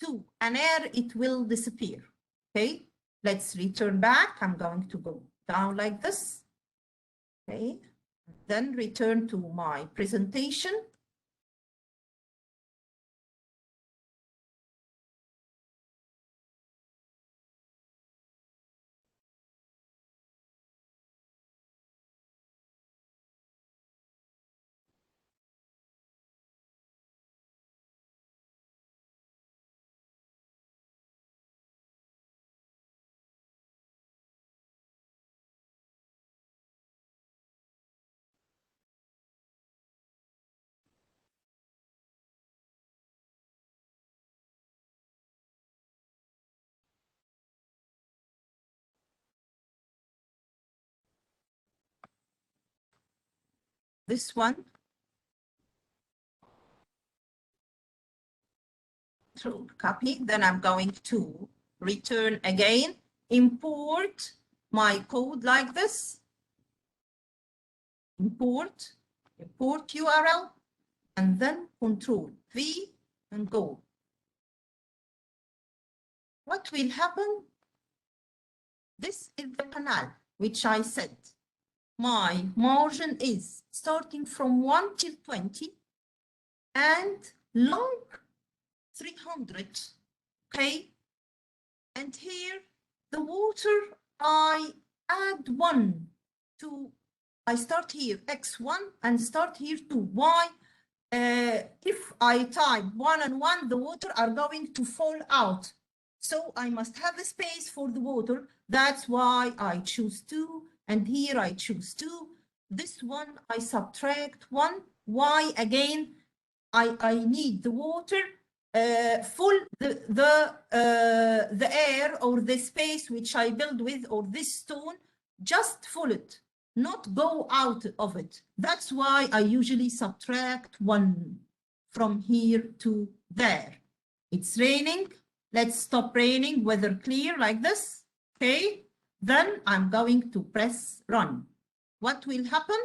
to an air, it will disappear. Okay, let's return back. I'm going to go down like this. Okay, then return to my presentation. This one. To copy, then I'm going to return again, import my code like this, import URL, and then Control V and go. What will happen? This is the canal, which I said. My margin is starting from 1 till 20 and long 300, okay? And here, the water, I add 1 to, I start here x1 and start here 2. Why? If I type 1 and 1, the water are going to fall out. So I must have a space for the water. That's why I choose 2. And here I choose 2. This one I subtract 1. Why? Again, I need the water full the air or the space which I build with, or this stone, just full it, not go out of it. That's why I usually subtract 1 from here to there. It's raining. Let's stop raining, weather clear, like this. Okay, then I'm going to press run. What will happen?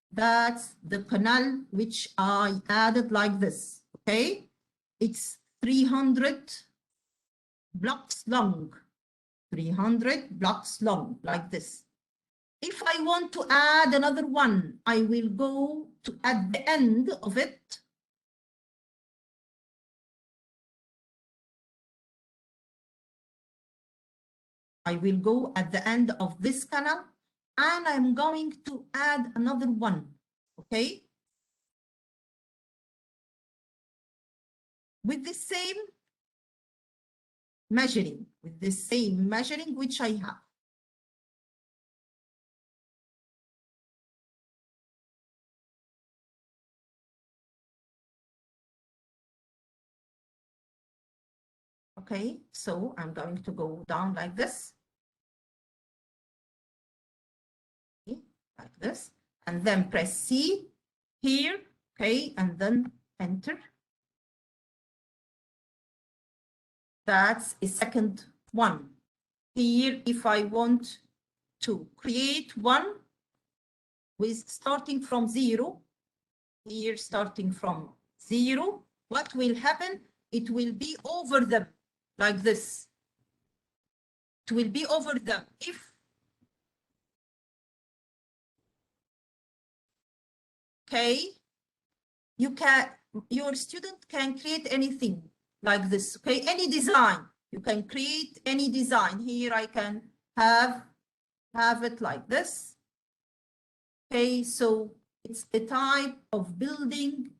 That's the canal which I added like this. Okay, it's 300 blocks long, 300 blocks long, like this. If I want to add another one, I will go to at the end of it. I will go at the end of this canal, and I'm going to add another one. Okay, with the same measuring, which I have. Okay, so I'm going to go down like this. Okay, like this, and then press C here, okay, and then enter. That's a second one. Here, if I want to create one with starting from 0, here starting from 0, what will happen? It will be over them like this. It will be over them. If okay, your student can create anything like this. Okay, any design. You can create any design. Here I can have it like this. Okay, so it's the type of building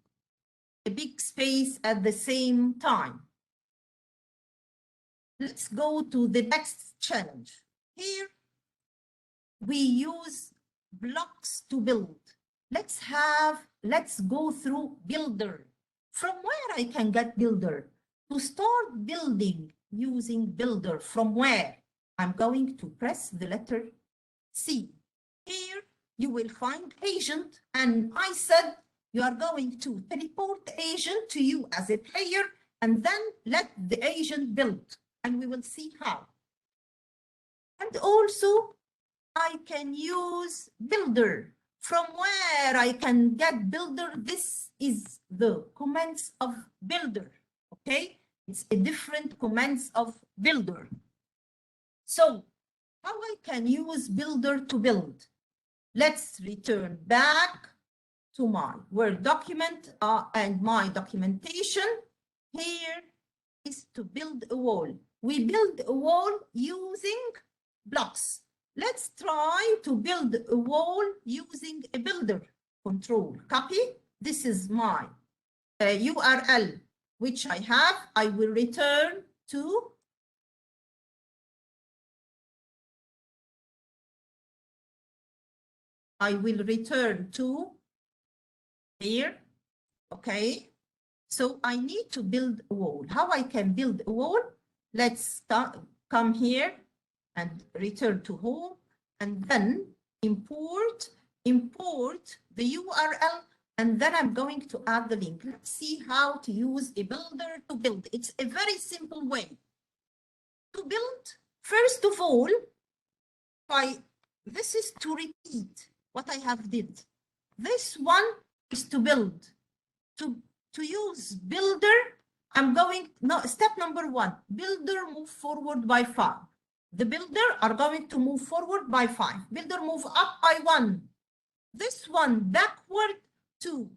a big space at the same time. Let's go to the next challenge. Here we use blocks to build. Let's go through builder. From where I can get builder? To start building using builder, from where? I'm going to press the letter C. Here you will find agent, and I said you are going to teleport agent to you as a player, and then let the agent build, and we will see how. And also I can use builder. From where I can get builder? This is the commands of builder. Okay, it's a different commands of builder. So how I can use builder to build? Let's return back to my Word document and my documentation. Here is to build a wall. We build a wall using blocks. Let's try to build a wall using a builder. Control copy. This is my URL which I have. I will return to here. Okay, so I need to build a wall. How I can build a wall? Let's come here and return to home, and then import the URL, and then I'm going to add the link. Let's see how to use a builder to build. It's a very simple way to build. First of all, this is to repeat what I have did. This one is to build. To use builder, I'm going, no, step number 1, builder move forward by 5. The builder are going to move forward by 5. Builder move up by 1. This one backward to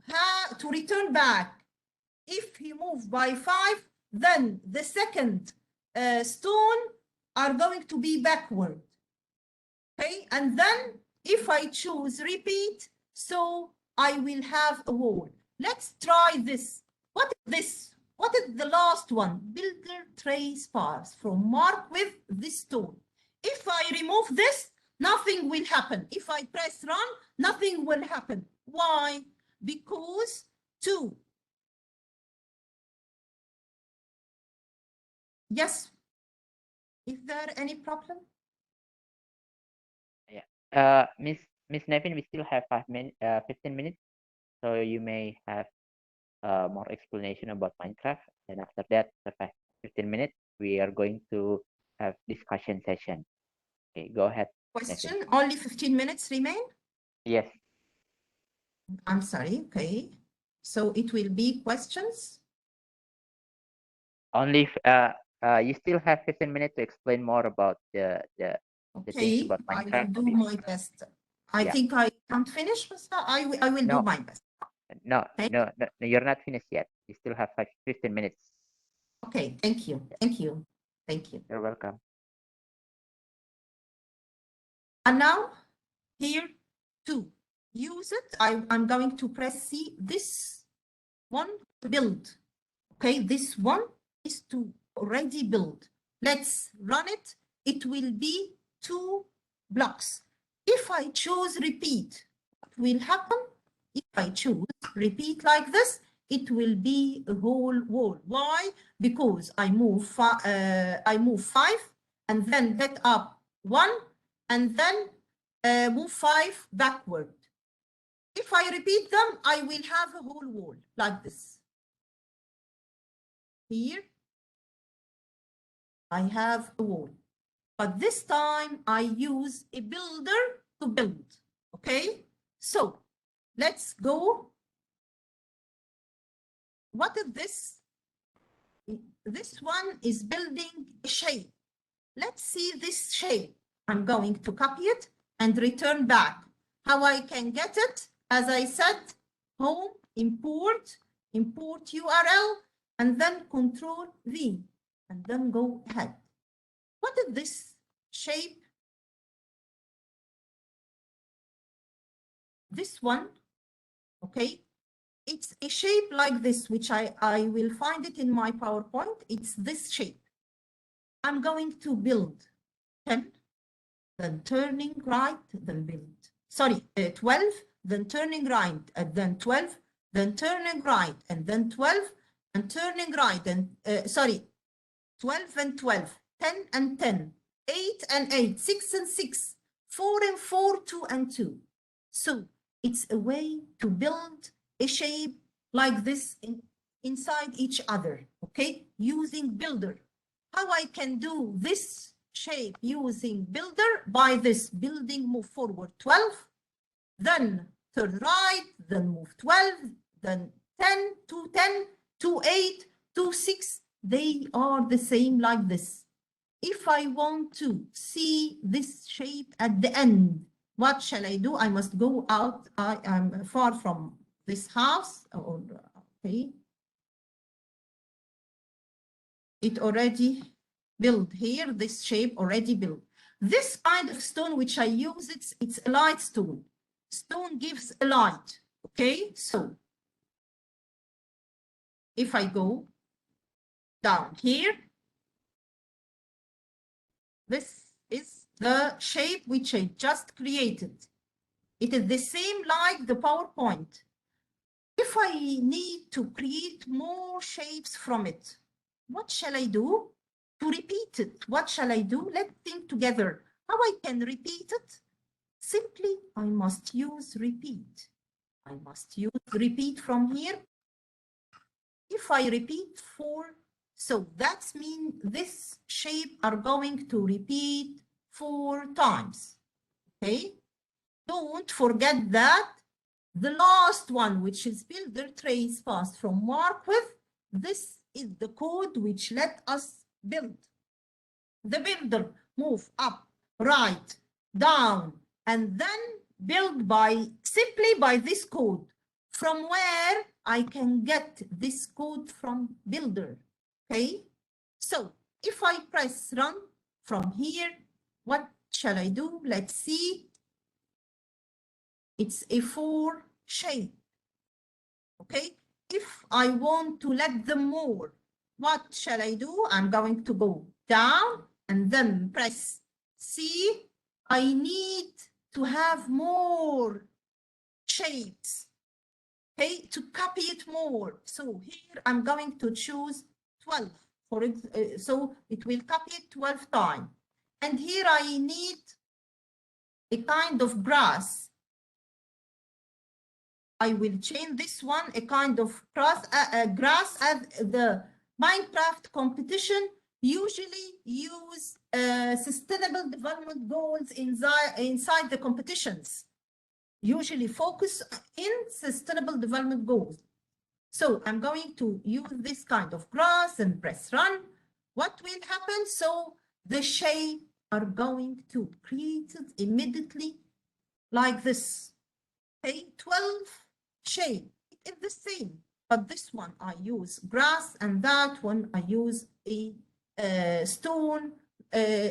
return back. If he move by 5, then the second stone are going to be backward. Okay, and then if I choose repeat, so I will have a wall. Let's try this. What is this? What is the last one? Builder trace paths from mark with this tool. If I remove this, nothing will happen. If I press run, nothing will happen. Why? Because 2. Yes. Is there any problem? Yeah. Miss Nevin, we still have 15 minutes, so you may have more explanation about Minecraft. And after that, after 15 minutes, we are going to have discussion session. Okay, go ahead. Question, Nevin. only 15 minutes remain? Yes. I'm sorry, okay. So it will be questions? Only you still have 15 minutes to explain more about the things Okay, about I Minecraft. will do my best. I Yeah. think I can't finish, but I will do No, my best. no, Okay. no, you're not finished yet. You still have 15 minutes. Okay, thank you. Thank you. Thank you. You're welcome. And now here to use it, I'm going to press C, this one to build. Okay, this one is to already build. Let's run it. It will be 2 blocks. If I choose repeat, what will happen? If I choose repeat like this, it will be a whole wall. Why? Because I move 5 and then get up 1 and then move 5 backward. If I repeat them, I will have a whole wall like this. Here, I have a wall. But this time I use a builder to build. Okay, so let's go. What is this? This one is building a shape. Let's see this shape. I'm going to copy it and return back. How I can get it? As I said, home, import URL, and then Control V, and then go ahead. What is this shape? This one, okay? It's a shape like this, which I will find it in my PowerPoint. It's this shape. I'm going to build 10, then turning right, then build. Sorry, 12, then turning right, and then 12, then turning right, and then 12, and turning right, and sorry, 12 and 12, 10 and 10, 8 and 8, 6 and 6, 4 and 4, 2 and 2. So it's a way to build a shape like this inside each other, okay? Using builder. How I can do this shape using builder? By this building, move forward 12, then turn right, then move 12, then 10, 2, 10, 2, 8, 2, 6. They are the same like this. If I want to see this shape at the end, what shall I do? I must go out. I am far from this house. Okay. It already built here. This shape already built. This kind of stone which I use, it's a light stone. Stone gives a light. Okay, so if I go down here, this is the shape which I just created. It is the same like the PowerPoint. If I need to create more shapes from it, what shall I do to repeat it? What shall I do? Let's think together. How I can repeat it? Simply, I must use repeat. I must use repeat from here. If I repeat 4, so that means this shape are going to repeat 4 times. Okay? Don't forget that the last one, which is builder trace path from mark with, this is the code which let us build. The builder move up, right, down, and then build simply by this code. From where I can get this code from builder, okay? So if I press run from here, what shall I do? Let's see. It's a 4 shape, okay? if I want to let them more, what shall I do? I'm going to go down and then press C. I need to have more shapes, okay, to copy it more. So here I'm going to choose 12. So it will copy it 12 times. And here I need a kind of grass. I will change this one, a kind of grass as the Minecraft competition usually use sustainable development goals inside the competitions. Usually focus in sustainable development goals. So I'm going to use this kind of grass and press run. What will happen? So the shape are going to create it immediately like this. Okay, 12 shape. It is the same, but this one I use grass and that one I use a stone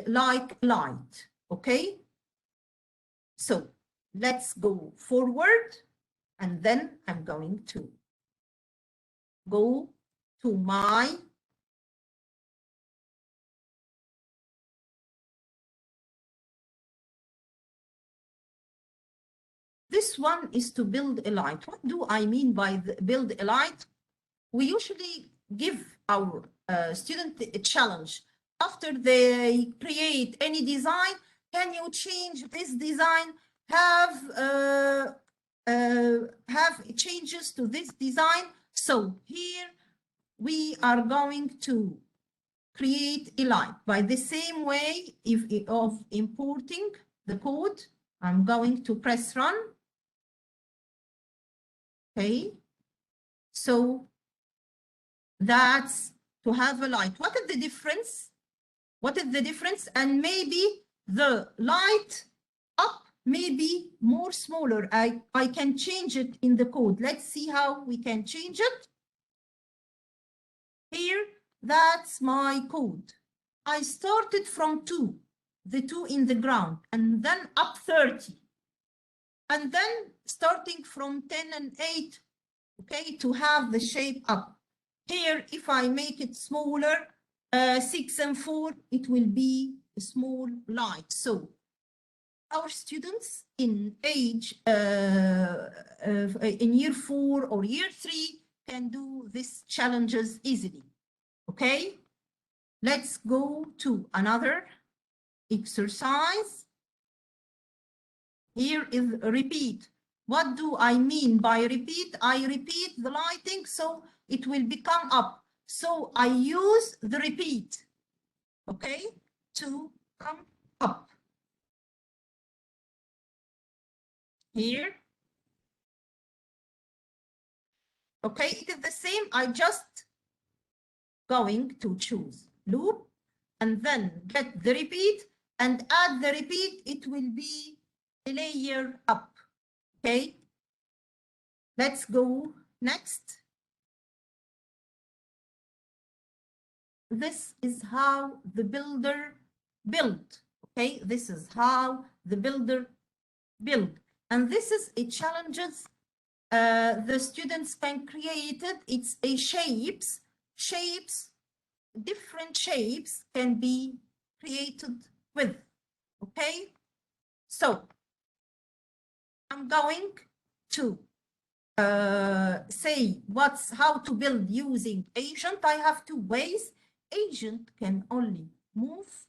like light. Okay, so let's go forward and then I'm going to go to my this one is to build a light. What do I mean by build a light? We usually give our student a challenge. After they create any design, can you change this design? Have changes to this design. So here we are going to create a light by the same way of importing the code. I'm going to press run. Okay, so that's to have a light. What is the difference? What is the difference? And maybe the light up may be more smaller. I can change it in the code. Let's see how we can change it. Here, that's my code. I started from 2, the 2 in the ground, and then up 30. And then starting from 10 and 8, okay, to have the shape up. Here, if I make it smaller, 6 and 4, it will be a small light. So our students in in year 4 or year 3 can do these challenges easily. Okay, let's go to another exercise. Here is repeat. What do I mean by repeat? I repeat the lighting so it will become up. So I use the repeat, okay, to come up. Here. Okay, it is the same. I just going to choose loop and then get the repeat and add the repeat. It will be a layer up. Okay, let's go next. This is how the builder built. Okay, this is how the builder built. And this is a challenges the students can create it. It's a shapes, different shapes can be created with. Okay, so I'm going to say how to build using agent. I have 2 ways. Agent can only move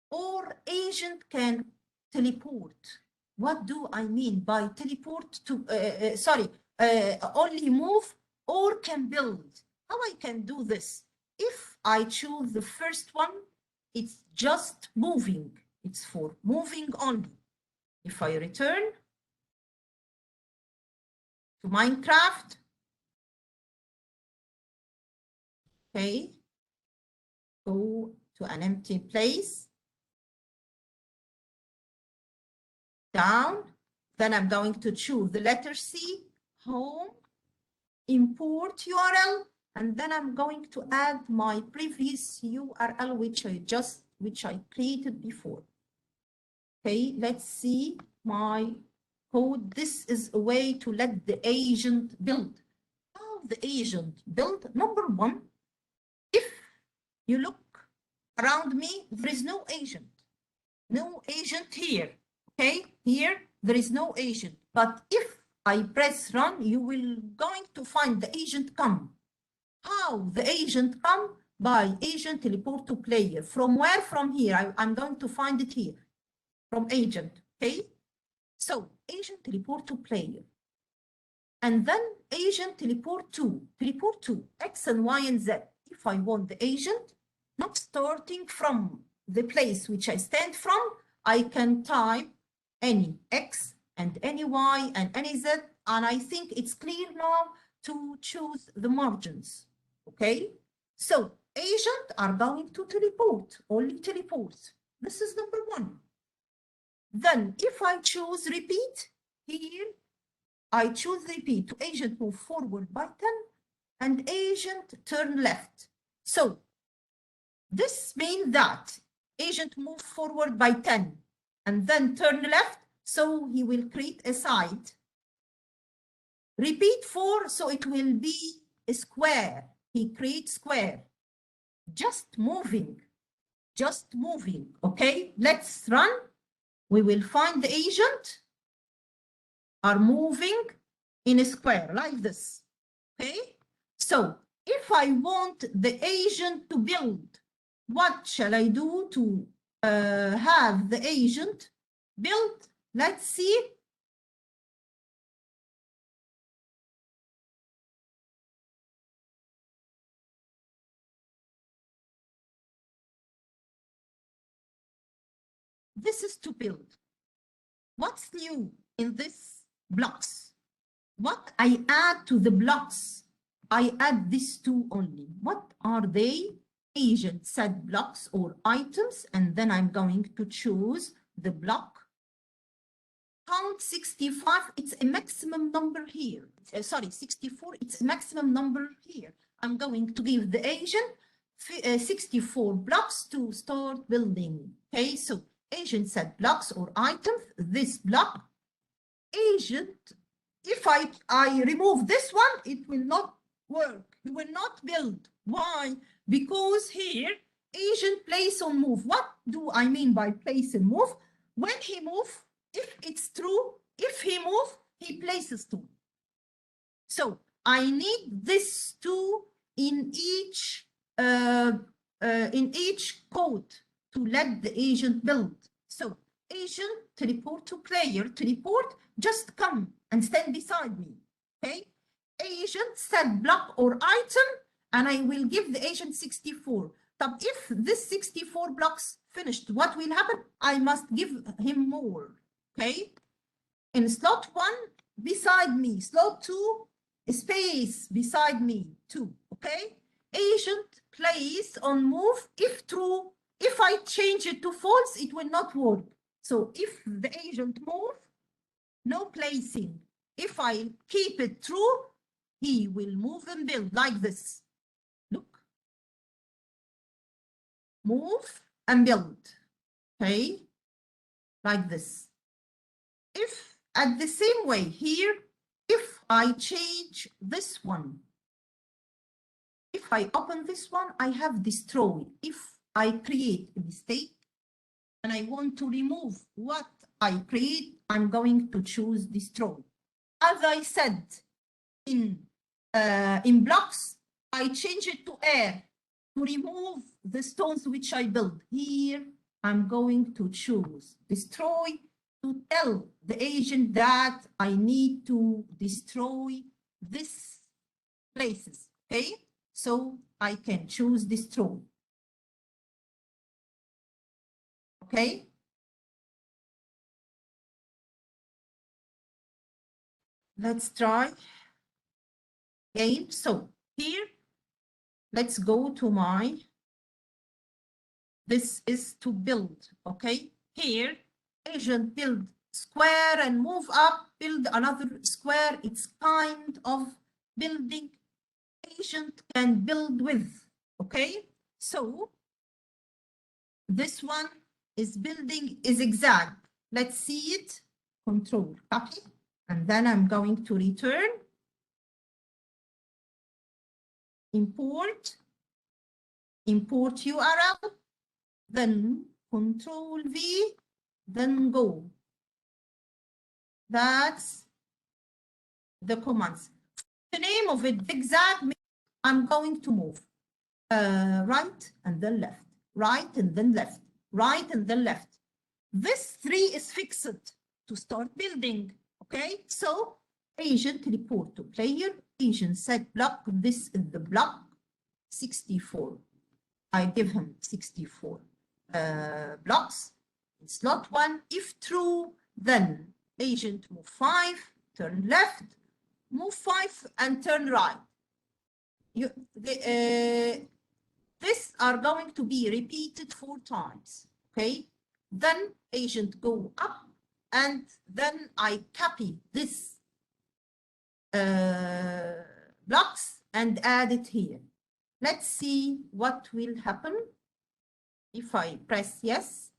or agent can teleport. What do I mean by teleport to, only move or can build? How I can do this? If I choose the first one, it's just moving. It's for moving only. If I return to Minecraft, okay, go to an empty place, down, then I'm going to choose the letter C, home, import URL, and then I'm going to add my previous URL, which I created before. Okay, let's see my code. This is a way to let the agent build. How how the agent built. Number one, if you look around me, there is no agent. No agent here. Okay, here there is no agent. But if I press run, you will going to find the agent come. How the agent come? By agent teleport to player. From where? From here. I'm going to find it here. From agent. Okay. So agent teleport to player. And then agent teleport to X and Y and Z. If I want the agent, not starting from the place which I stand from, I can type any X and any Y and any Z, and I think it's clear now to choose the margins. Okay, so agents are going to teleport, only teleport. This is number one. Then if I choose repeat, here I choose repeat to agent move forward by 10 and agent turn left. So this means that agent move forward by 10 and then turn left, so he will create a side. Repeat 4, so it will be a square. He creates square. Just moving. Okay, let's run. We will find the agent are moving in a square like this. Okay, so if I want the agent to build, what shall I do to have the agent build? Let's see. This is to build. What's new in this blocks? What I add to the blocks? I add these two only. What are they? Agent set blocks or items, and then I'm going to choose the block. Count 65, it's a maximum number here. Sorry, 64, it's a maximum number here. I'm going to give the agent 64 blocks to start building. Okay, so agent set blocks or items, this block. Agent, if I remove this one, it will not work. It will not build. Why? Because here, agent place on move. What do I mean by place and move? When he move, if it's true, if he move, he places two. So I need this two in each code to let the agent build. So agent teleport to player, teleport, just come and stand beside me. Okay, agent set block or item, and I will give the agent 64. But if this 64 blocks finished, what will happen? I must give him more. Okay, in slot 1 beside me, slot 2 space beside me 2. Okay, agent place on move. If true, if I change it to false, it will not work. So if the agent move, no placing. If I keep it true, he will move and build like this. Look, move and build. Okay, like this. If at the same way here, if I change this one, if I open this one, I have destroy. If I create a mistake and I want to remove what I create, I'm going to choose destroy. As I said in blocks, I change it to air to remove the stones which I build. Here, I'm going to choose destroy to tell the agent that I need to destroy these places. Okay, so I can choose destroy. Okay. Let's try again. So here, let's go to my, this is to build. Okay, here, agent build square and move up, build another square. It's kind of building agent can build with. Okay, so this one is building is zigzag. Let's see it. Control copy, and then I'm going to return. import URL, then Control V, then go. That's the commands. The name of it, zigzag, I'm going to move right and then left, right and then left, right and then left. This 3 is fixed to start building, okay? So agent report to player, agent set block, this is the block 64. I give him 64 blocks in slot 1. If true, then agent move 5, turn left, move 5 and turn right. This are going to be repeated 4 times, okay? Then agent go up, and then I copy this blocks and add it here. Let's see what will happen if I press yes.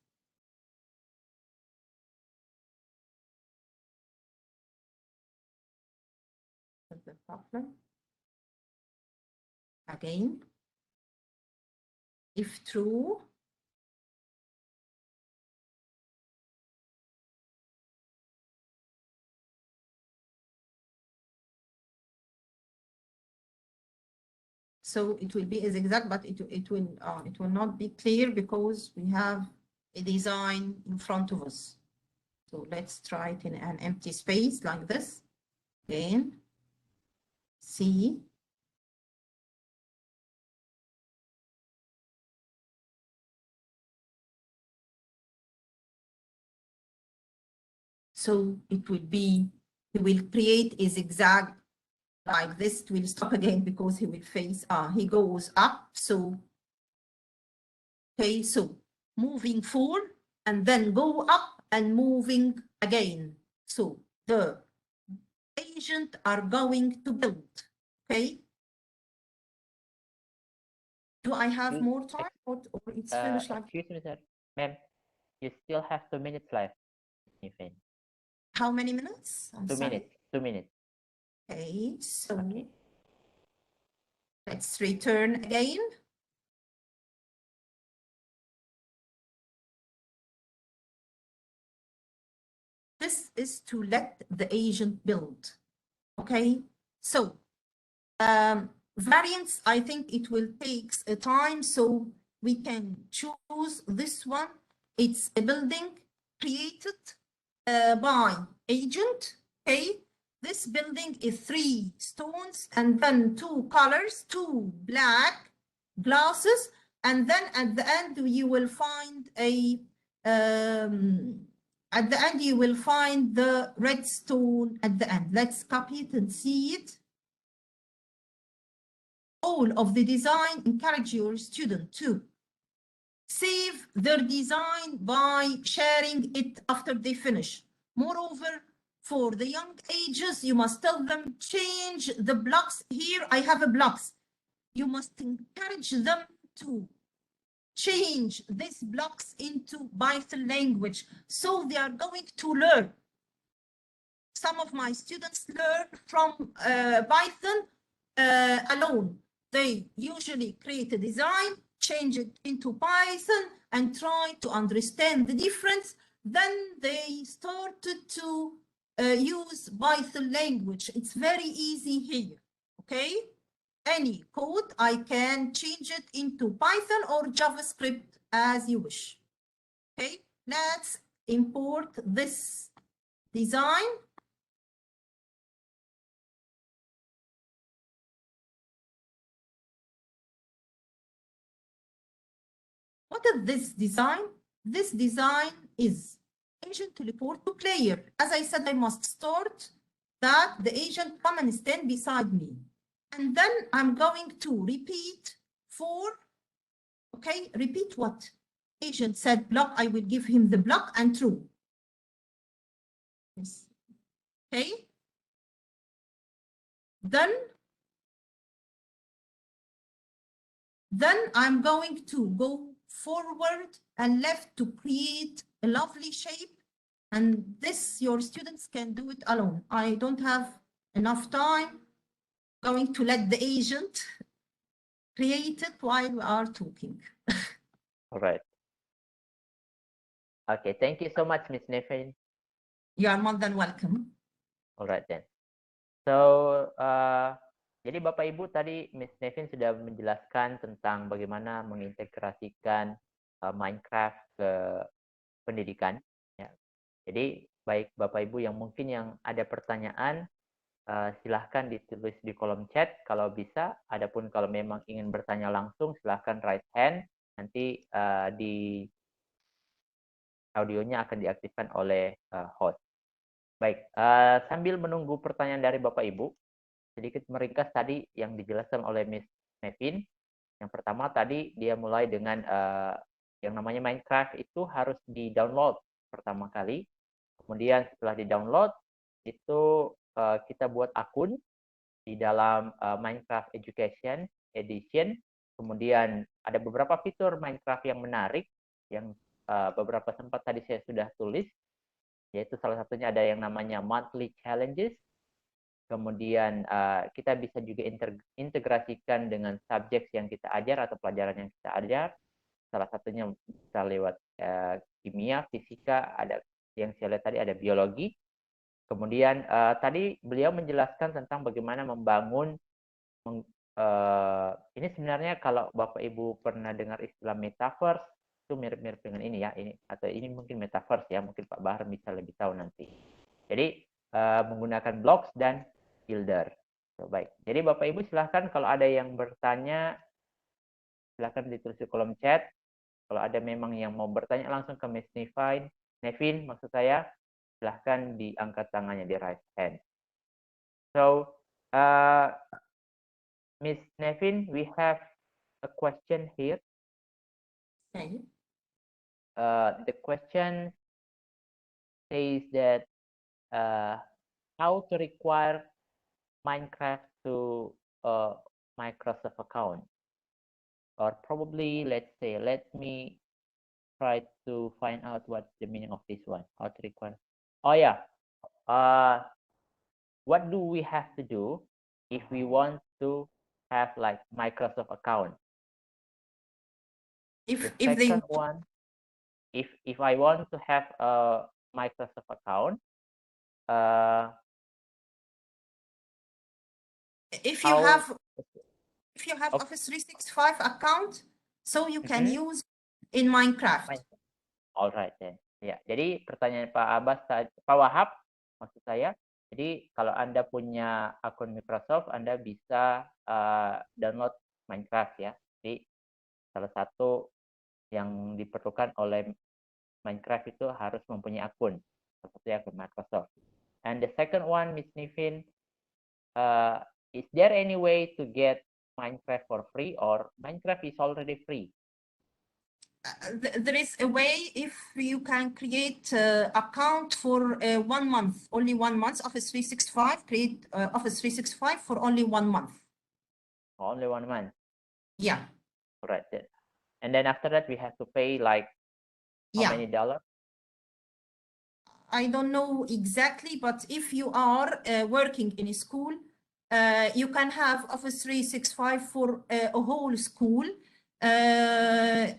The problem again. If true, so it will be a zigzag, but it will not be clear because we have a design in front of us. So let's try it in an empty space like this. Again, see. So it will be, he will create a zigzag like this. It will stop again because he will face, he goes up. So, okay, so moving forward and then go up and moving again. So the agent are going to build, okay? Do I have more time or it's finished? Like, excuse me, sir. Ma'am, you still have 2 minutes left. Even. How many minutes? I'm 2 sorry. minutes. 2 minutes. Okay, so Okay. let's return again. This is to let the agent build. Okay, so variants, I think it will take a time, so we can choose this one. It's a building created by agent. Okay, this building is 3 stones and then 2 colors, 2 black glasses, and then at the end you will find a at the end you will find the redstone at the end. Let's copy it and see it. All of the design, encourage your student to save their design by sharing it after they finish. Moreover, for the young ages, you must tell them change the blocks. Here I have a blocks. You must encourage them to change these blocks into Python language. So they are going to learn. Some of my students learn from Python alone. They usually create a design, change it into Python, and try to understand the difference. Then they started to use Python language. It's very easy here, okay? Any code, I can change it into Python or JavaScript as you wish, okay? Let's import this design. What is this design? This design is agent report to player. As I said, I must start that the agent come and stand beside me. And then I'm going to repeat for, okay, repeat what? Agent said block, I will give him the block and true. Yes. Okay. Then I'm going to go forward and left to create a lovely shape. And this, your students can do it alone. I don't have enough time. I'm going to let the agent created while we are talking. All right. Okay, thank you so much, Miss Nevin. You are more than welcome. All right then. So, jadi Bapak Ibu tadi Miss Nevin sudah menjelaskan tentang bagaimana mengintegrasikan Minecraft ke pendidikan. Ya. Jadi baik Bapak Ibu yang mungkin yang ada pertanyaan, silahkan ditulis di kolom chat kalau bisa. Adapun kalau memang ingin bertanya langsung, silahkan raise hand. Nanti di audionya akan diaktifkan oleh host. Baik, sambil menunggu pertanyaan dari Bapak Ibu, sedikit meringkas tadi yang dijelaskan oleh Miss Nevin. Yang pertama tadi dia mulai dengan yang namanya Minecraft itu harus di-download pertama kali. Kemudian setelah di-download itu kita buat akun di dalam Minecraft Education Edition. Kemudian ada beberapa fitur Minecraft yang menarik yang beberapa sempat tadi saya sudah tulis, yaitu salah satunya ada yang namanya monthly challenges. Kemudian kita bisa juga integrasikan dengan subjek yang kita ajar atau pelajaran yang kita ajar. Salah satunya bisa lewat kimia, fisika, ada yang saya lihat tadi ada biologi. Kemudian tadi beliau menjelaskan tentang bagaimana membangun ini sebenarnya kalau Bapak Ibu pernah dengar istilah metaverse itu mirip-mirip dengan ini ya, ini atau ini mungkin metaverse ya, mungkin Pak Bahar bisa lebih tahu nanti. Jadi menggunakan blocks dan builder. So, baik. Jadi Bapak Ibu silahkan kalau ada yang bertanya silahkan ditulis di kolom chat. Kalau ada memang yang mau bertanya langsung ke Miss Nevin maksud saya, silahkan diangkat tangannya di raise hand. So, Miss Nevin, we have a question here. Okay. The question says that how to require Minecraft to a Microsoft account, or probably let's say, let me try to find out what's the meaning of this one. How to require? Oh yeah. What do we have to do if we want to have like Microsoft account? The second one, if I want to have a Microsoft account, if you have okay. Office 365 account, so you can use in Minecraft. All right then. Ya, jadi pertanyaan Pak Abbas, Pak Wahab, maksud saya, jadi kalau Anda punya akun Microsoft, Anda bisa download Minecraft ya. Jadi salah satu yang diperlukan oleh Minecraft itu harus mempunyai akun, seperti akun Microsoft. And the second one, Miss Nivin, is there any way to get Minecraft for free, or Minecraft is already free? There is a way if you can create account for 1 month, only 1 month, Office 365, create Office 365 for only 1 month. Only 1 month? Yeah. Right. And then after that, we have to pay like how many dollars? I don't know exactly, but if you are working in a school, you can have Office 365 for a whole school.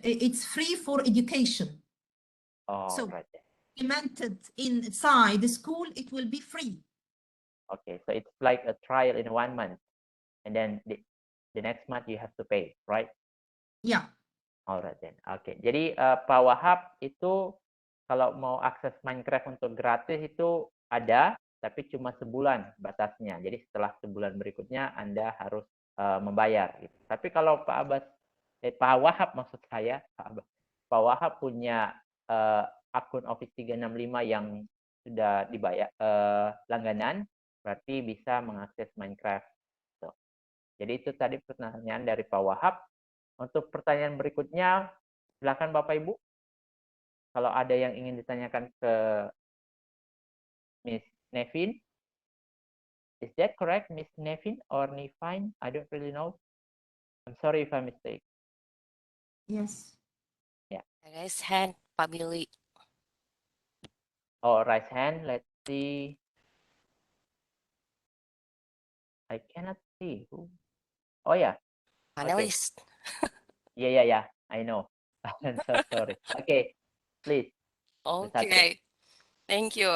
It's free for education. Oh, so right. Implemented inside the school, it will be free. Okay, so it's like a trial in 1 month, and then the next month you have to pay, right? Yeah. Alright then. Oke, jadi Pak Wahab itu kalau mau akses Minecraft untuk gratis itu ada, tapi cuma sebulan batasnya. Jadi setelah sebulan berikutnya Anda harus membayar. Gitu. Tapi kalau Pak Abbas, Pak Wahab maksud saya, Pak Wahab punya akun Office 365 yang sudah dibayar langganan, berarti bisa mengakses Minecraft. So, jadi itu tadi pertanyaan dari Pak Wahab. Untuk pertanyaan berikutnya, silakan Bapak Ibu. Kalau ada yang ingin ditanyakan ke Miss Nevin. Is that correct, Miss Nevin or Nifine? I don't really know. I'm sorry if I mistake. Yes. Yeah. Raise hand, Pak Billy. Oh, raise hand. Let's see. I cannot see. Oh yeah. Panelist. Yeah. I know. I'm so sorry. Okay, please, Ms. Hatia. Okay. Thank you.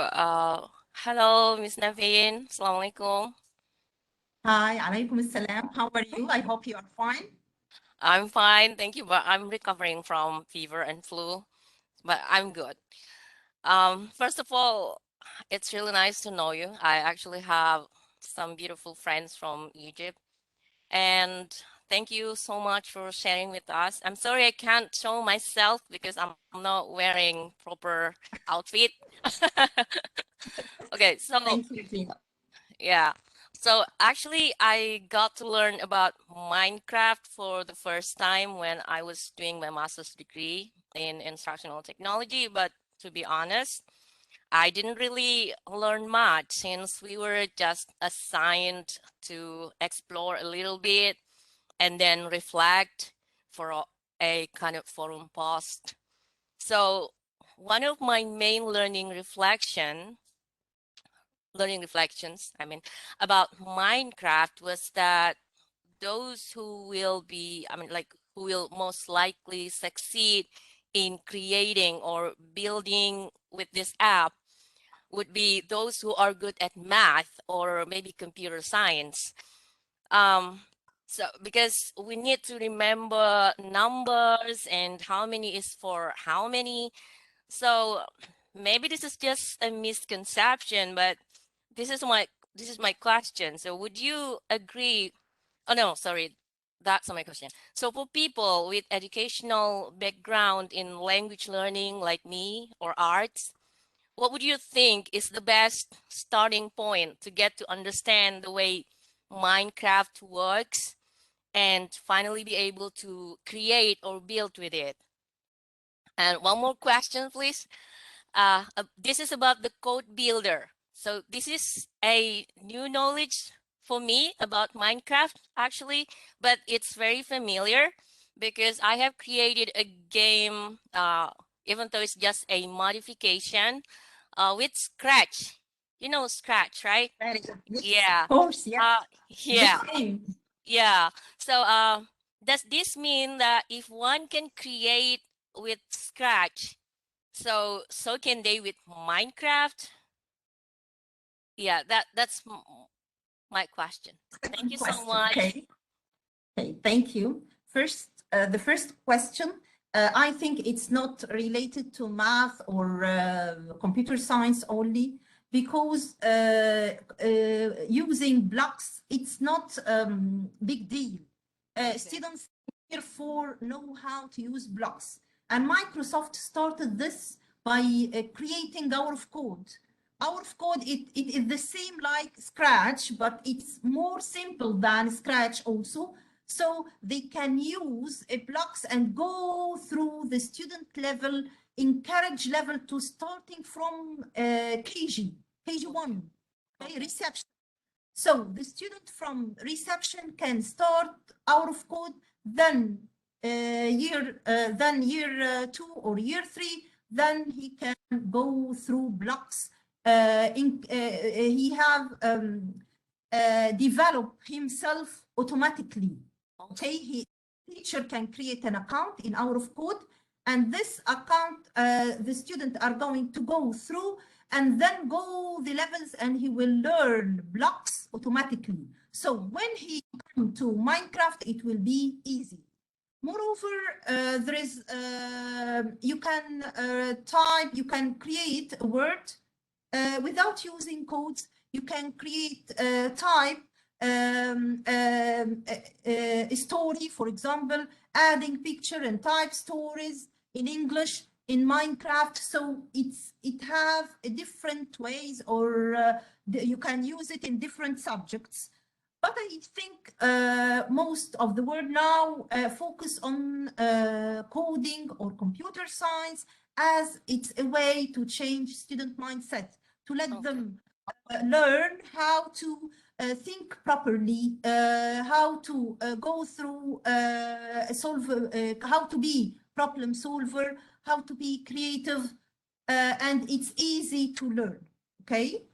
Hello, Miss Naveen. Assalamualaikum. Hi, alaikum assalam. How are you? I hope you are fine. I'm fine, thank you, but I'm recovering from fever and flu, but I'm good. First of all, it's really nice to know you. I actually have some beautiful friends from Egypt, and thank you so much for sharing with us. I'm sorry I can't show myself because I'm not wearing proper outfit. Okay, so Thank you, Gina. yeah. So actually, I got to learn about Minecraft for the first time when I was doing my master's degree in instructional technology. But to be honest, I didn't really learn much since we were just assigned to explore a little bit and then reflect for a kind of forum post. So one of my main learning reflections, about Minecraft was that those who will be, who will most likely succeed in creating or building with this app would be those who are good at math or maybe computer science. So because we need to remember numbers and how many is for how many. So maybe this is just a misconception, but this is my question. So would you agree? Oh no, sorry, that's not my question. So for people with educational background in language learning like me or arts, what would you think is the best starting point to get to understand the way Minecraft works and finally be able to create or build with it? And one more question, please. This is about the code builder. So this is a new knowledge for me about Minecraft, actually, but it's very familiar because I have created a game, even though it's just a modification, with Scratch. You know Scratch, right? Very good. Yes, of Yeah. course, yes. Uh, Good yeah. name. Yeah. So, does this mean that if one can create with Scratch, so can they with Minecraft? Yeah, that's my question. Thank you so Question. much. Okay. Okay, thank you. First, the first question, I think it's not related to math or computer science only, because using blocks, it's not big deal. Okay. Students therefore know how to use blocks. And Microsoft started this by creating Hour of Code. Hour of Code, it is the same like Scratch, but it's more simple than Scratch also. So they can use blocks and go through the student level, encourage level to starting from KG1, okay, reception. So the student from reception can start Hour of Code, then year 2 or year 3, then he can go through blocks. He have developed himself automatically. Okay, teacher can create an account in Hour of Code, and this account the student are going to go through and then go the levels, and he will learn blocks automatically. So when he come to Minecraft, it will be easy. Moreover, there is you can type, you can create a word without using codes. You can create type a story, for example, adding picture and type stories in English in Minecraft. So it have a different ways, or you can use it in different subjects. But I think most of the world now focus on coding or computer science, as it's a way to change student mindset, to let them learn how to think properly, how to go through how to be problem solver, how to be creative, and it's easy to learn. Okay.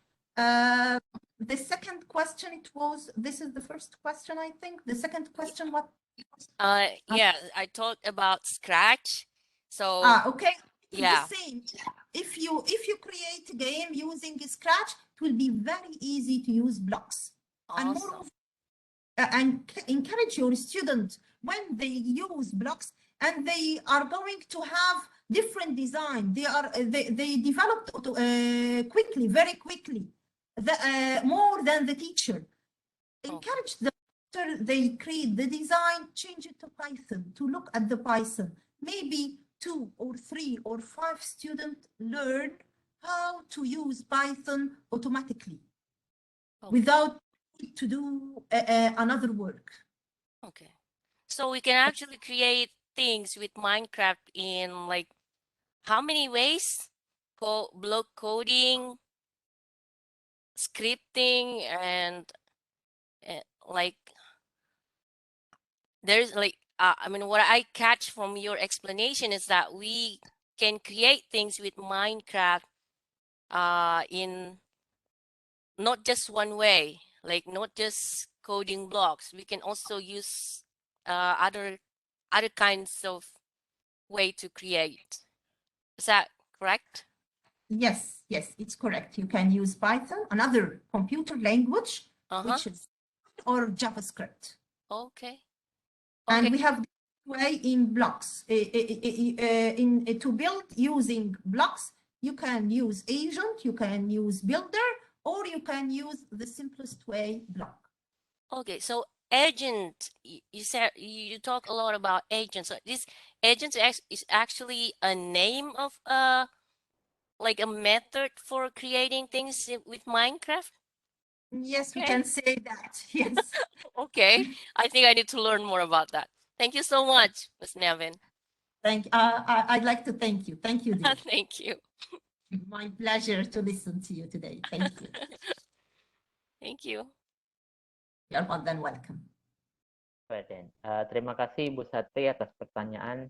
The second question, this is the first question, I think. The second question, what? Yeah, I talked about Scratch. So Okay. It's yeah. the same. If you create a game using Scratch, it will be very easy to use blocks. And moreover, Awesome. and encourage your students when they use blocks, and they are going to have different design. They developed quickly, very quickly, more than the teacher. Encourage them after they create the design, change it to Python, to look at the Python. Maybe 2 or 3 or 5 students learn how to use Python automatically without to do another work. Okay. So we can actually create things with Minecraft in like how many ways? Block coding, scripting, and like there's like I mean, what I catch from your explanation is that we can create things with Minecraft in not just one way, like not just coding blocks. We can also use other kinds of way to create. Is that correct? Yes, yes, it's correct. You can use Python, another computer language, which is or JavaScript. Okay. And Okay. we have way in blocks. To build using blocks, you can use agent, you can use builder, or you can use the simplest way, block. Okay. So agent, you said you talk a lot about agents. So this agent is actually a name of like a method for creating things with Minecraft. Yes, we Okay. can say that. Yes. Okay. I think I need to learn more about that. Thank you so much, Ms. Nevin. I'd like to thank you. Thank you, dear. Thank you. My pleasure to listen to you today. Thank you. Thank you. You're more than welcome. Terima kasih Ibu Satri atas pertanyaan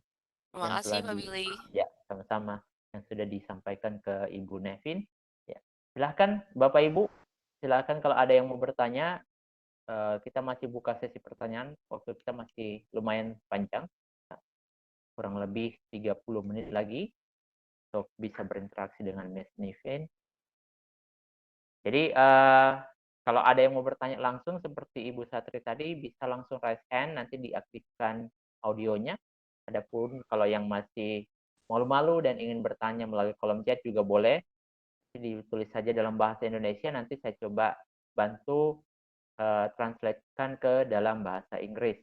Terima yang kasih, telah Pak Billy. ya sama-sama yang sudah disampaikan ke Ibu Nevin. Ya, silahkan Bapak Ibu, silahkan kalau ada yang mau bertanya, kita masih buka sesi pertanyaan. Waktu kita masih lumayan panjang, kurang lebih 30 menit lagi untuk bisa berinteraksi dengan Miss Nevin. Jadi kalau ada yang mau bertanya langsung seperti Ibu Satri tadi, bisa langsung raise hand, nanti diaktifkan audionya. Adapun kalau yang masih malu-malu dan ingin bertanya melalui kolom chat juga boleh. Ditulis saja dalam bahasa Indonesia, nanti saya coba bantu translatekan ke dalam bahasa Inggris.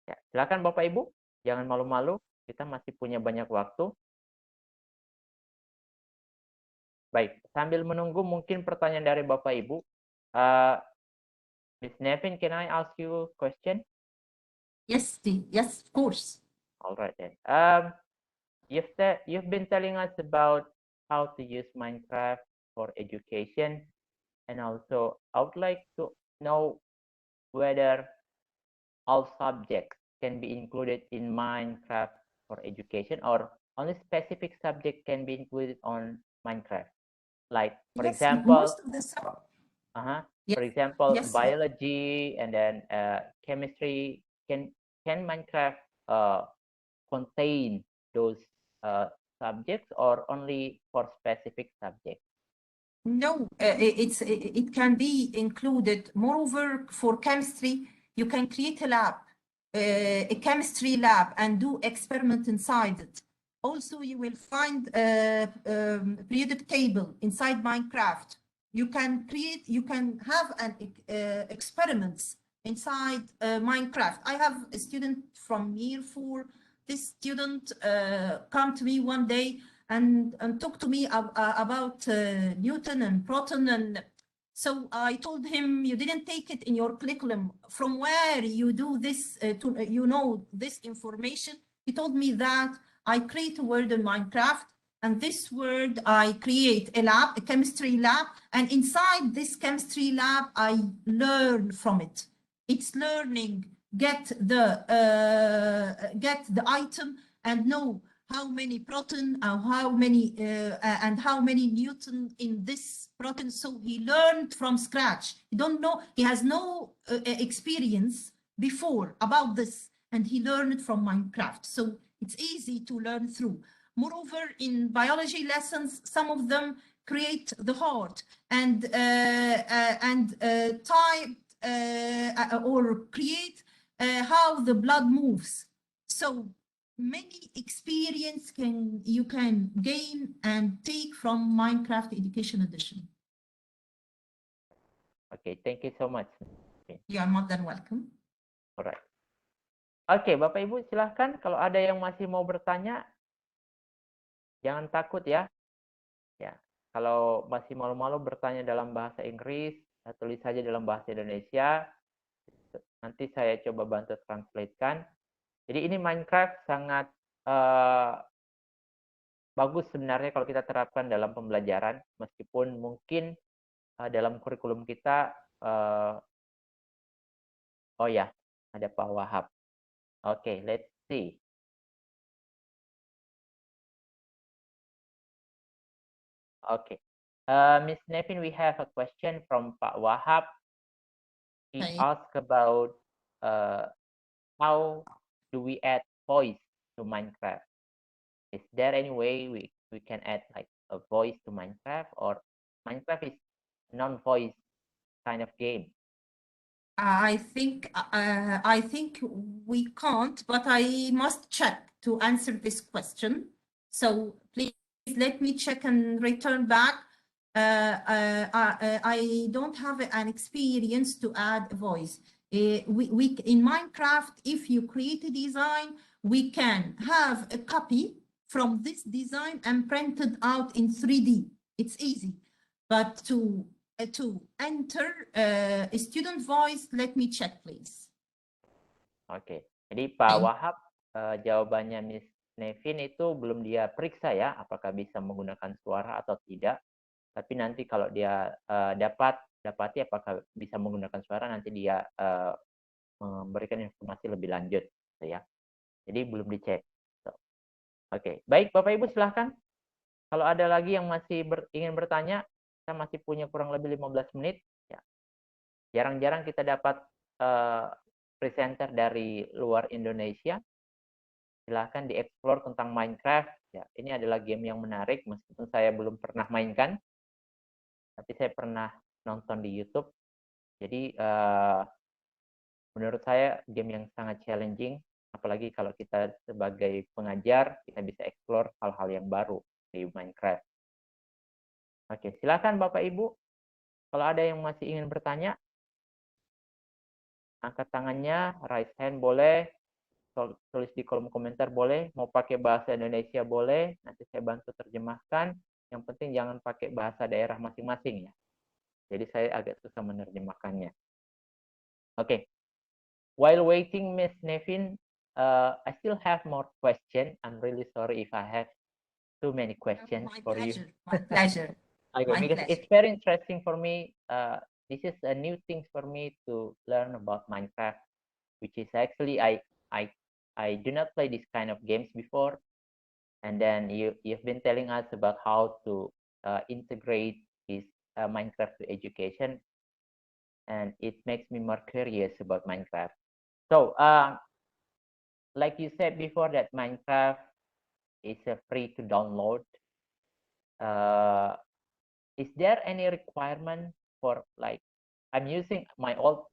Ya, silakan Bapak Ibu, jangan malu-malu, kita masih punya banyak waktu. Baik, sambil menunggu mungkin pertanyaan dari Bapak Ibu. Ms. Nevin, can I ask you a question? Yes, yes, of course. All right then. You've been telling us about how to use Minecraft for education, and also I would like to know whether all subjects can be included in Minecraft for education, or only specific subject can be included on Minecraft. Like for yes, example, most of the for example, yes. biology and then chemistry. Can Minecraft contain those subjects, or only for specific subjects? No, it can be included. Moreover, for chemistry, you can create a lab, a chemistry lab, and do experiment inside it. Also, you will find a periodic table inside Minecraft. You can have an experiments inside Minecraft. I have a student from year 4. This student come to me one day and talk to me about Newton and proton. And so I told him, you didn't take it in your curriculum. From where you do this, you know this information? He told me that I create a word in Minecraft, and this word I create a lab, a chemistry lab, and inside this chemistry lab, I learn from it. It's learning, get the item and know how many proton, how many and how many Newton in this proton. So he learned from scratch. He don't know, he has no experience before about this, and he learned from Minecraft. So it's easy to learn through. Moreover, in biology lessons, some of them create the heart and type or create how the blood moves. So many experience you can gain and take from Minecraft Education Edition. Okay, thank you so much. You are more than welcome. Alright. Oke, Bapak Ibu silahkan kalau ada yang masih mau bertanya, jangan takut ya. Ya, kalau masih malu-malu bertanya dalam bahasa Inggris, tulis saja dalam bahasa Indonesia. Nanti saya coba bantu translate-kan. Jadi ini Minecraft sangat bagus sebenarnya kalau kita terapkan dalam pembelajaran, meskipun mungkin dalam kurikulum kita, oh ya, ada Pak Wahab. Oke, let's see. Okay. Miss Nevin, we have a question from Pak Wahab. He asked about how do we add voice to Minecraft? Is there any way we can add like a voice to Minecraft, or Minecraft is non-voice kind of game? I think we can't, but I must check to answer this question. So please let me check and return back. I don't have an experience to add a voice. We in Minecraft, if you create a design, we can have a copy from this design and print it out in 3D. It's easy, but to enter a student voice, let me check, please. Oke, jadi Pak Wahab, jawabannya Miss Nevin itu belum dia periksa ya, apakah bisa menggunakan suara atau tidak. Tapi nanti kalau dia dapati apakah bisa menggunakan suara, nanti dia memberikan informasi lebih lanjut, gitu ya. Jadi belum dicek. Oke, baik Bapak Ibu silahkan. Kalau ada lagi yang masih ingin bertanya, kita masih punya kurang lebih 15 menit. Ya. Jarang-jarang kita dapat presenter dari luar Indonesia. Silahkan dieksplor tentang Minecraft. Ya, ini adalah game yang menarik, meskipun saya belum pernah mainkan. Tapi saya pernah nonton di YouTube. Jadi menurut saya game yang sangat challenging, apalagi kalau kita sebagai pengajar, kita bisa explore hal-hal yang baru di Minecraft. Oke, silakan Bapak Ibu. Kalau ada yang masih ingin bertanya, angkat tangannya, raise hand boleh, tulis di kolom komentar boleh, mau pakai bahasa Indonesia boleh, nanti saya bantu terjemahkan. Yang penting jangan pakai bahasa daerah masing-masing ya. Jadi saya agak susah menerjemahkannya. Oke. While waiting, Miss Nevin, I still have more questions. I'm really sorry if I have too many questions for you. My pleasure. Okay, because it's very interesting for me. This is a new thing for me to learn about Minecraft, which is actually I do not play this kind of games before, and then you've been telling us about how to integrate this Minecraft to education, and it makes me more curious about Minecraft. So, like you said before, that Minecraft is free to download. Is there any requirement for, like, I'm using my old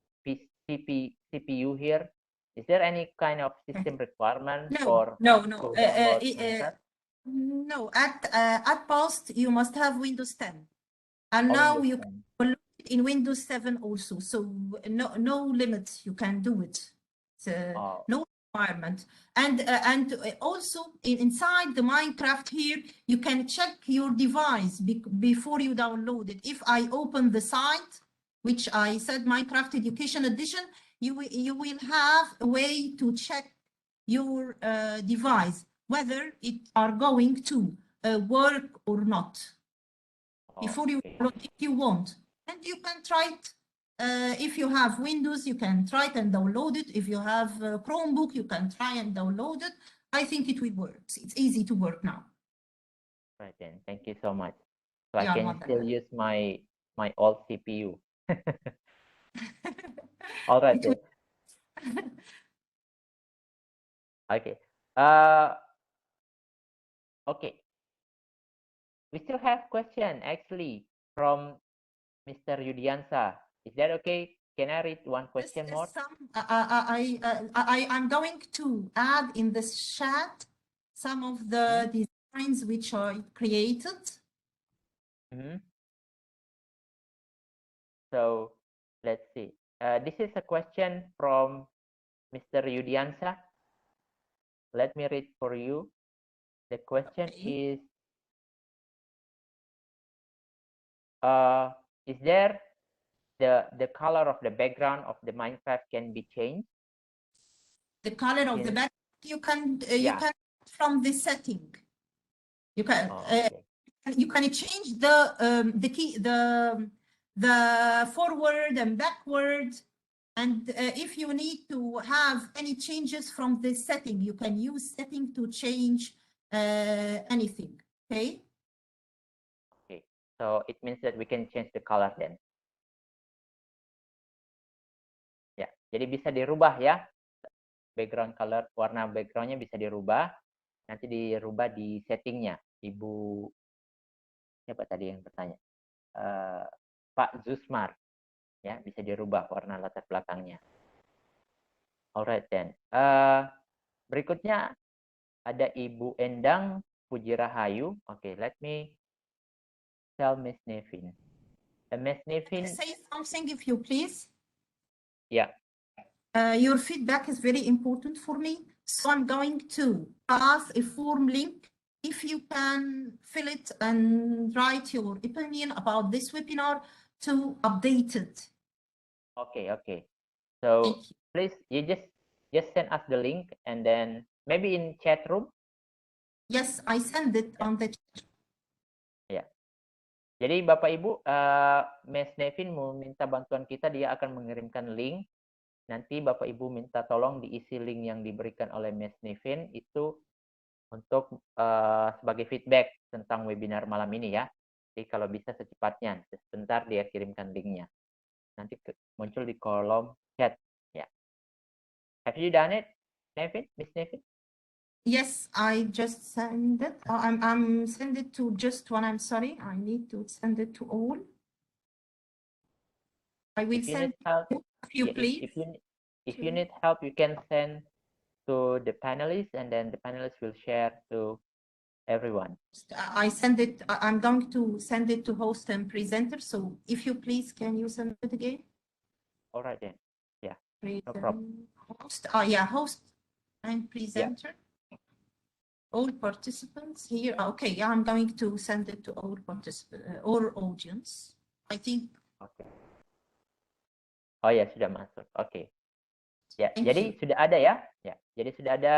CPU here. Is there any kind of system requirement for no. No, at post you must have Windows 10, and now you can download it in Windows 7 also. So no limits, you can do it. No requirement. And also inside the Minecraft here, you can check your device before you download it. If I open the site, which I said Minecraft Education Edition, you will have a way to check your device, whether it are going to work or not, before you download if you want. And you can try it. If you have Windows, you can try it and download it. If you have Chromebook, you can try and download it. I think it will work. It's easy to work now. Right then, thank you so much. So I can still use my old CPU. All right then. Okay. Okay. We still have question actually from Mr. Yudiansa. Is that okay? Can I read one question more? I'm going to add in this chat some of the designs which I created. So let's see. This is a question from Mr. Yudiansa. Let me read for you. The question is there the color of the background of the Minecraft can be changed? The color of the background you can from the setting. You can you can change the key the forward and backward, and if you need to have any changes from the setting, you can use setting to change anything. Okay. Okay, so it means that we can change the color then. Ya, jadi bisa dirubah ya. Background color, warna backgroundnya bisa dirubah. Nanti dirubah di settingnya. Ibu siapa tadi yang bertanya? Pak Zusmar. Ya, bisa dirubah warna latar belakangnya. Alright then. Berikutnya ada Ibu Endang Pujirahayu. Okay, let me tell Miss Nevin. Miss Nevin. Say something if you please. Yeah. Your feedback is very important for me. So I'm going to pass a form link. If you can fill it and write your opinion about this webinar to update it. Okay, okay. So please, you just send us the link and then maybe in chat room. Yes, I send it on the chat. Ya. Jadi Bapak Ibu, Miss Nevin mau minta bantuan kita, dia akan mengirimkan link. Nanti Bapak Ibu minta tolong diisi link yang diberikan oleh Miss Nevin itu untuk sebagai feedback tentang webinar malam ini ya. Jadi kalau bisa secepatnya, sebentar dia kirimkan linknya. Nanti muncul di kolom chat. Ya. Have you done it, Nevin, Miss Nevin? Yes, I just send it. I'm send it to just one. I'm sorry. I need to send it to all. I will send you, please. If you need help, you can send to the panelists, and then the panelists will share to everyone. I send it. I'm going to send it to host and presenter. So if you please, can you send it again? All right then. Yeah. No problem. Host. Yeah, host and presenter. Yeah. All participants here. Okay. Yeah, I'm going to send it to all participants or audience. I think. Okay. Oh ya, sudah masuk. Oke. Ya, jadi sudah ada ya. Ya, jadi sudah ada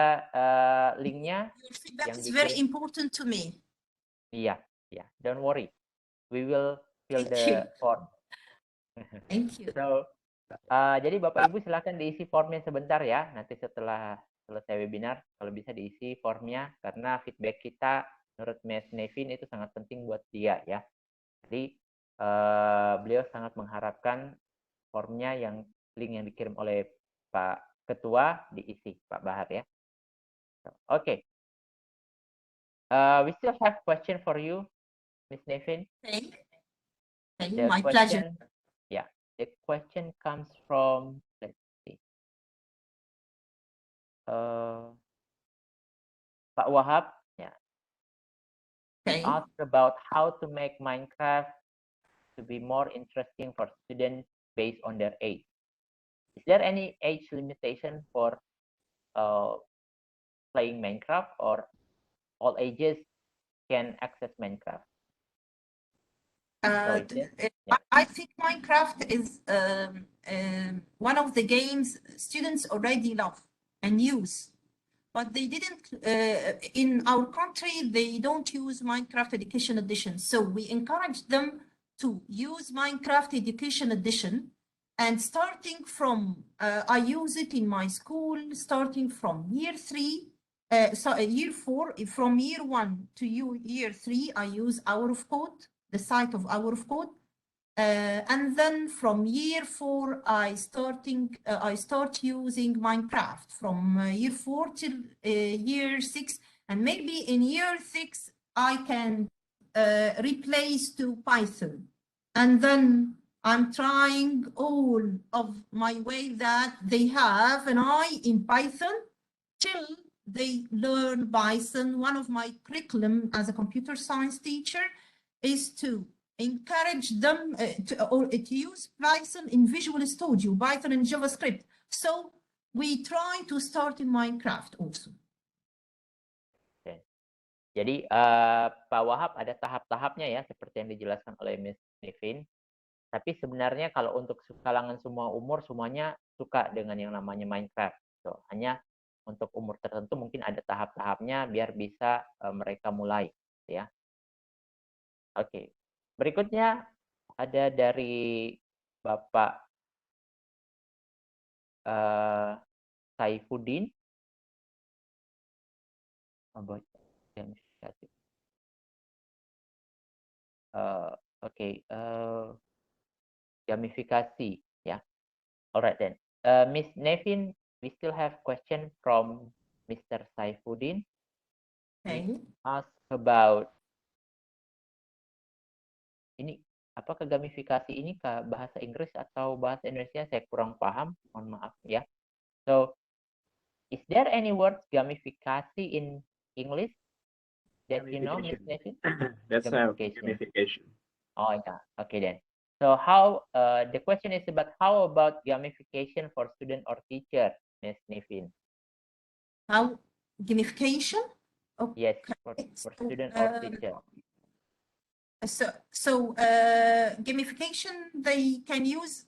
linknya. Your feedback is very important to me. Iya, ya. Don't worry. We will fill the form. Thank you. So, jadi Bapak Ibu silakan diisi formnya sebentar ya. Nanti setelah selesai webinar, kalau bisa diisi formnya karena feedback kita menurut Miss Nevin itu sangat penting buat dia ya. Jadi beliau sangat mengharapkan formnya yang link yang dikirim oleh Pak Ketua diisi, Pak Bahar ya. Okay. We still have question for you, Miss Nevin. Thank you. My pleasure. Yeah, the question comes from, let's see, Pak Wahab. Yeah. He asked about how to make Minecraft to be more interesting for students based on their age. Is there any age limitation for playing Minecraft, or all ages can access Minecraft? I think Minecraft is one of the games students already love and use, but they didn't, in our country, they don't use Minecraft Education Edition. So we encourage them to use Minecraft Education Edition, and starting from, I use it in my school, starting from year 3, year 4, from year 1 to year 3, I use Hour of Code, the site of Hour of Code. And then from year 4, I start using Minecraft from year 4 till year 6, and maybe in year 6 I can replace to Python. And then I'm trying all of my way that they have an eye in Python till they learn Python. One of my curriculum as a computer science teacher is to encourage them to use Python in Visual Studio, Python and JavaScript. So we try to start in Minecraft also. Okay. Jadi Pak Wahab ada tahap-tahapnya ya, seperti yang dijelaskan oleh Miss Nivin. Tapi sebenarnya kalau untuk kalangan semua umur, semuanya suka dengan yang namanya Minecraft. So, hanya untuk umur tertentu mungkin ada tahap-tahapnya biar bisa mereka mulai, ya. Oke. Berikutnya ada dari Bapak Saifuddin. Gamifikasi, ya. Alright then. Miss Nevin, we still have question from Mr. Saifuddin. Okay. He asked about ini, apakah gamifikasi ini ke bahasa Inggris atau bahasa Indonesia? Saya kurang paham, mohon maaf ya. So, is there any word gamifikasi in English that you know, Miss Nevin? That's gamification. Oh yeah, okay then. So how the question is about how about gamification for student or teacher, Miss Nevin? How gamification? Okay. Yes, for student or teacher. So gamification, they can use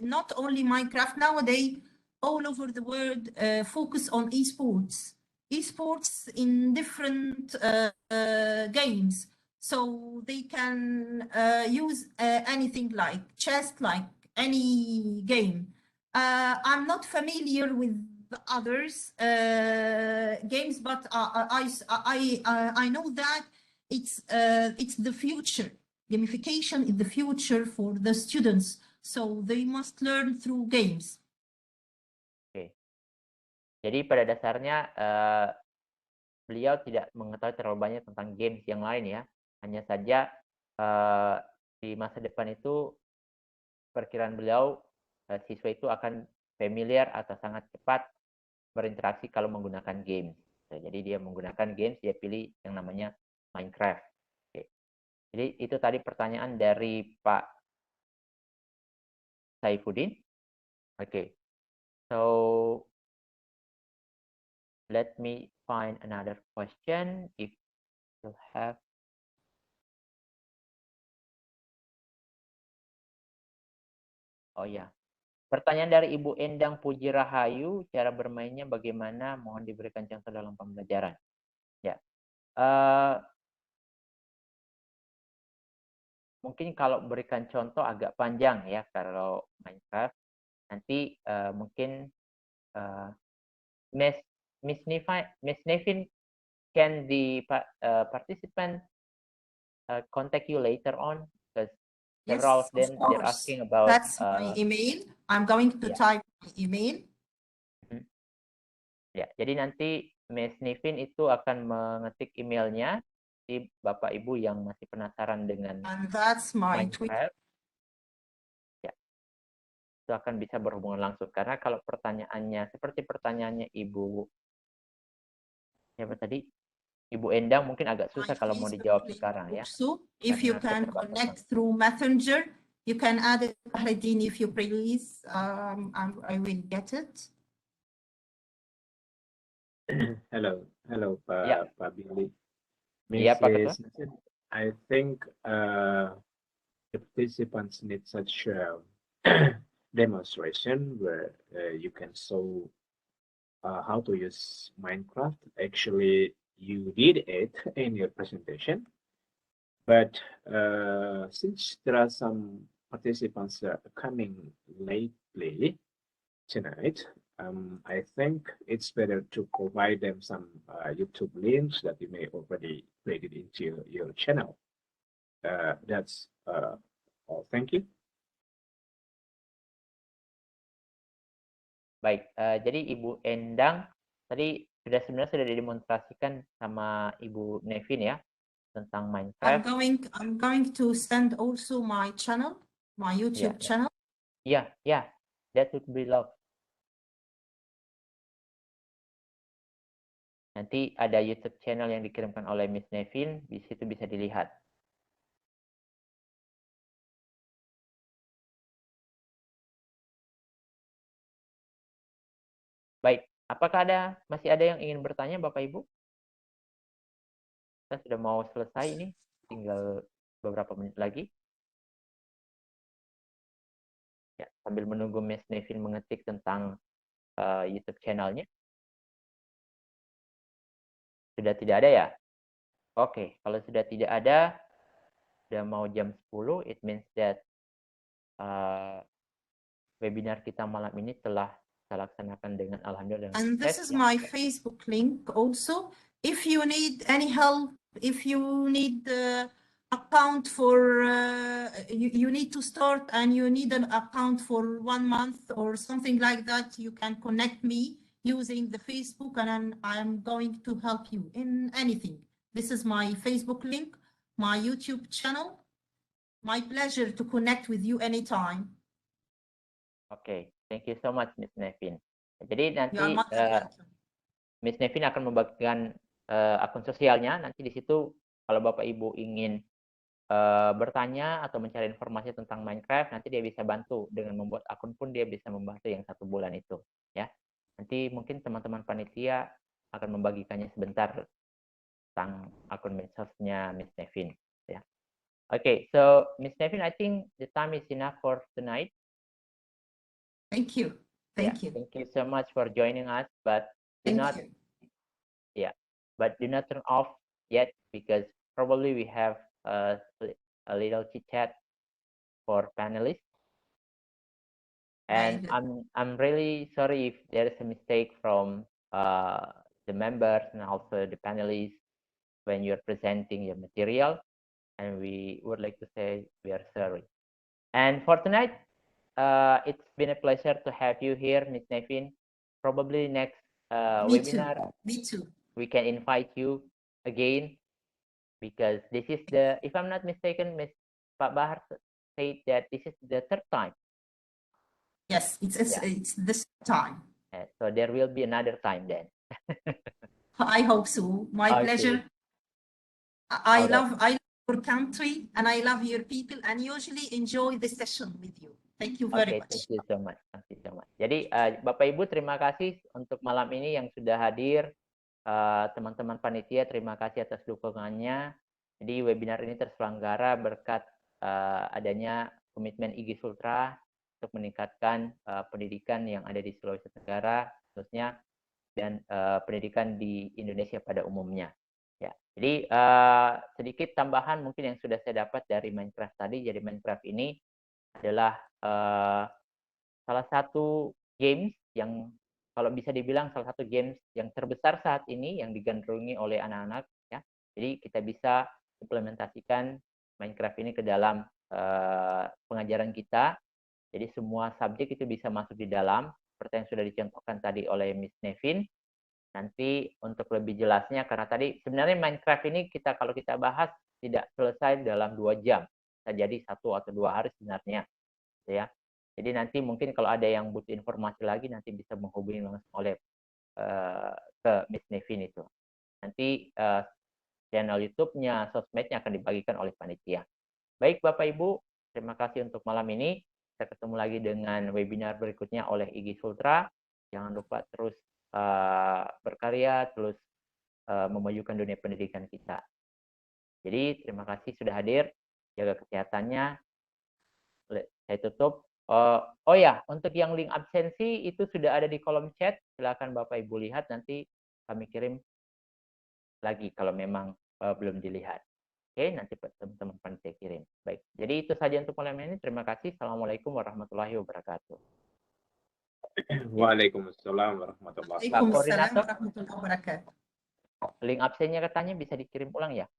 not only Minecraft nowadays, all over the world focus on esports. Esports in different games. So they can use anything like chess, like any game. I'm not familiar with the others games, but I know that it's the future. Gamification is the future for the students, so they must learn through games. Oke. Jadi pada dasarnya beliau tidak mengetahui terlalu banyak tentang games yang lain ya. Hanya saja di masa depan itu perkiraan beliau siswa itu akan familiar atau sangat cepat berinteraksi kalau menggunakan games. Jadi dia menggunakan games, dia pilih yang namanya Minecraft. Oke. Jadi itu tadi pertanyaan dari Pak Saifuddin. Oke. So let me find another question if you have. Oh ya. Pertanyaan dari Ibu Endang Puji Rahayu, cara bermainnya bagaimana? Mohon diberikan contoh dalam pembelajaran. Ya. Mungkin kalau berikan contoh agak panjang ya kalau Minecraft. Nanti mungkin Miss Nevin, can the participant contact you later on? Because several of them they're asking about. That's my email. I'm going to type my email. Ya, jadi nanti Miss Nevin itu akan mengetik emailnya di Bapak Ibu yang masih penasaran dengan And that's my Minecraft. Ya, itu akan bisa berhubungan langsung karena kalau pertanyaannya seperti pertanyaannya Ibu siapa tadi? Ibu Endang mungkin agak susah kalau mau dijawab sekarang ya. So, if you can connect through Messenger, you can add it, Bahreddin, if you please. I will get it. Hello, Pak Billy. Yeah, Mrs. I think the participants need such a demonstration where you can show how to use Minecraft. Actually, you did it in your presentation, but since there are some participants coming lately tonight, I think it's better to provide them some YouTube links that you may already created into your channel. That's Thank you. Baik, jadi Ibu Endang tadi sebenarnya sudah didemonstrasikan sama Ibu Nevin ya tentang Minecraft. I'm going to send also my channel, my YouTube channel. Yeah, that would be love. Nanti ada YouTube channel yang dikirimkan oleh Miss Nevin, di situ bisa dilihat. Baik, apakah masih ada yang ingin bertanya Bapak Ibu? Kita sudah mau selesai ini, tinggal beberapa menit lagi. Ya, sambil menunggu Miss Nevin mengetik tentang YouTube channelnya. Sudah tidak ada ya? Oke, kalau sudah tidak ada, sudah mau jam 10, it means that webinar kita malam ini telah kita laksanakan dengan alhamdulillah dengan And this is my Facebook link also. If you need any help, if you need account for, you need to start and you need an account for 1 month or something like that, you can connect me using the Facebook and I'm going to help you in anything. This is my Facebook link, my YouTube channel. My pleasure to connect with you anytime. Oke, thank you so much Miss Nevin. Jadi nanti Miss Nevin akan membagikan akun sosialnya. Nanti di situ kalau Bapak Ibu ingin bertanya atau mencari informasi tentang Minecraft, nanti dia bisa bantu dengan membuat akun pun dia bisa membantu yang 1 bulan itu, ya. Nanti mungkin teman-teman panitia akan membagikannya sebentar tentang akun medsosnya Miss Nevin, ya. Okay, so Miss Nevin, I think the time is enough for tonight. Thank you. Thank you. Thank you so much for joining us, but do not turn off yet because probably we have a little chit chat for panelists. And I'm really sorry if there is a mistake from the members and also the panelists when you're presenting your material. And we would like to say we are sorry. And for tonight, it's been a pleasure to have you here, Ms. Nevin. Probably next webinar, Me too. We can invite you again because this is the, if I'm not mistaken, Pak Bahar said that this is the 3rd time. Yes, it's this time. So there will be another time then. I hope so. My pleasure. I love your country and I love your people and usually enjoy the session with you. Thank you very much. Thank you so much. Jadi Bapak Ibu terima kasih untuk malam ini yang sudah hadir. Teman-teman panitia terima kasih atas dukungannya. Jadi webinar ini terselenggara berkat adanya komitmen IGI Sultra untuk meningkatkan pendidikan yang ada di Sulawesi Tenggara khususnya dan pendidikan di Indonesia pada umumnya. Ya, jadi sedikit tambahan mungkin yang sudah saya dapat dari Minecraft tadi. Jadi Minecraft ini adalah salah satu games yang kalau bisa dibilang salah satu games yang terbesar saat ini yang digandrungi oleh anak-anak. Ya, jadi kita bisa implementasikan Minecraft ini ke dalam pengajaran kita. Jadi semua subjek itu bisa masuk di dalam seperti yang sudah dicontohkan tadi oleh Miss Nevin. Nanti untuk lebih jelasnya, karena tadi sebenarnya Minecraft ini kalau kita bahas tidak selesai dalam 2 jam. Bisa jadi 1 atau 2 hari sebenarnya. Ya. Jadi nanti mungkin kalau ada yang butuh informasi lagi, nanti bisa menghubungi langsung oleh ke Miss Nevin itu. Nanti channel YouTube-nya, sosmednya akan dibagikan oleh panitia. Baik Bapak Ibu, terima kasih untuk malam ini. Kita ketemu lagi dengan webinar berikutnya oleh IGI Sultra. Jangan lupa terus berkarya, terus memajukan dunia pendidikan kita. Jadi terima kasih sudah hadir, jaga kesehatannya. Saya tutup. Oh ya, untuk yang link absensi itu sudah ada di kolom chat. Silakan Bapak Ibu lihat, nanti kami kirim lagi kalau memang belum dilihat. Oke, nanti teman-teman panitia kirim. Baik, jadi itu saja untuk malam ini. Terima kasih. Assalamualaikum warahmatullahi wabarakatuh. Waalaikumsalam warahmatullahi wabarakatuh. Link absennya katanya bisa dikirim ulang ya?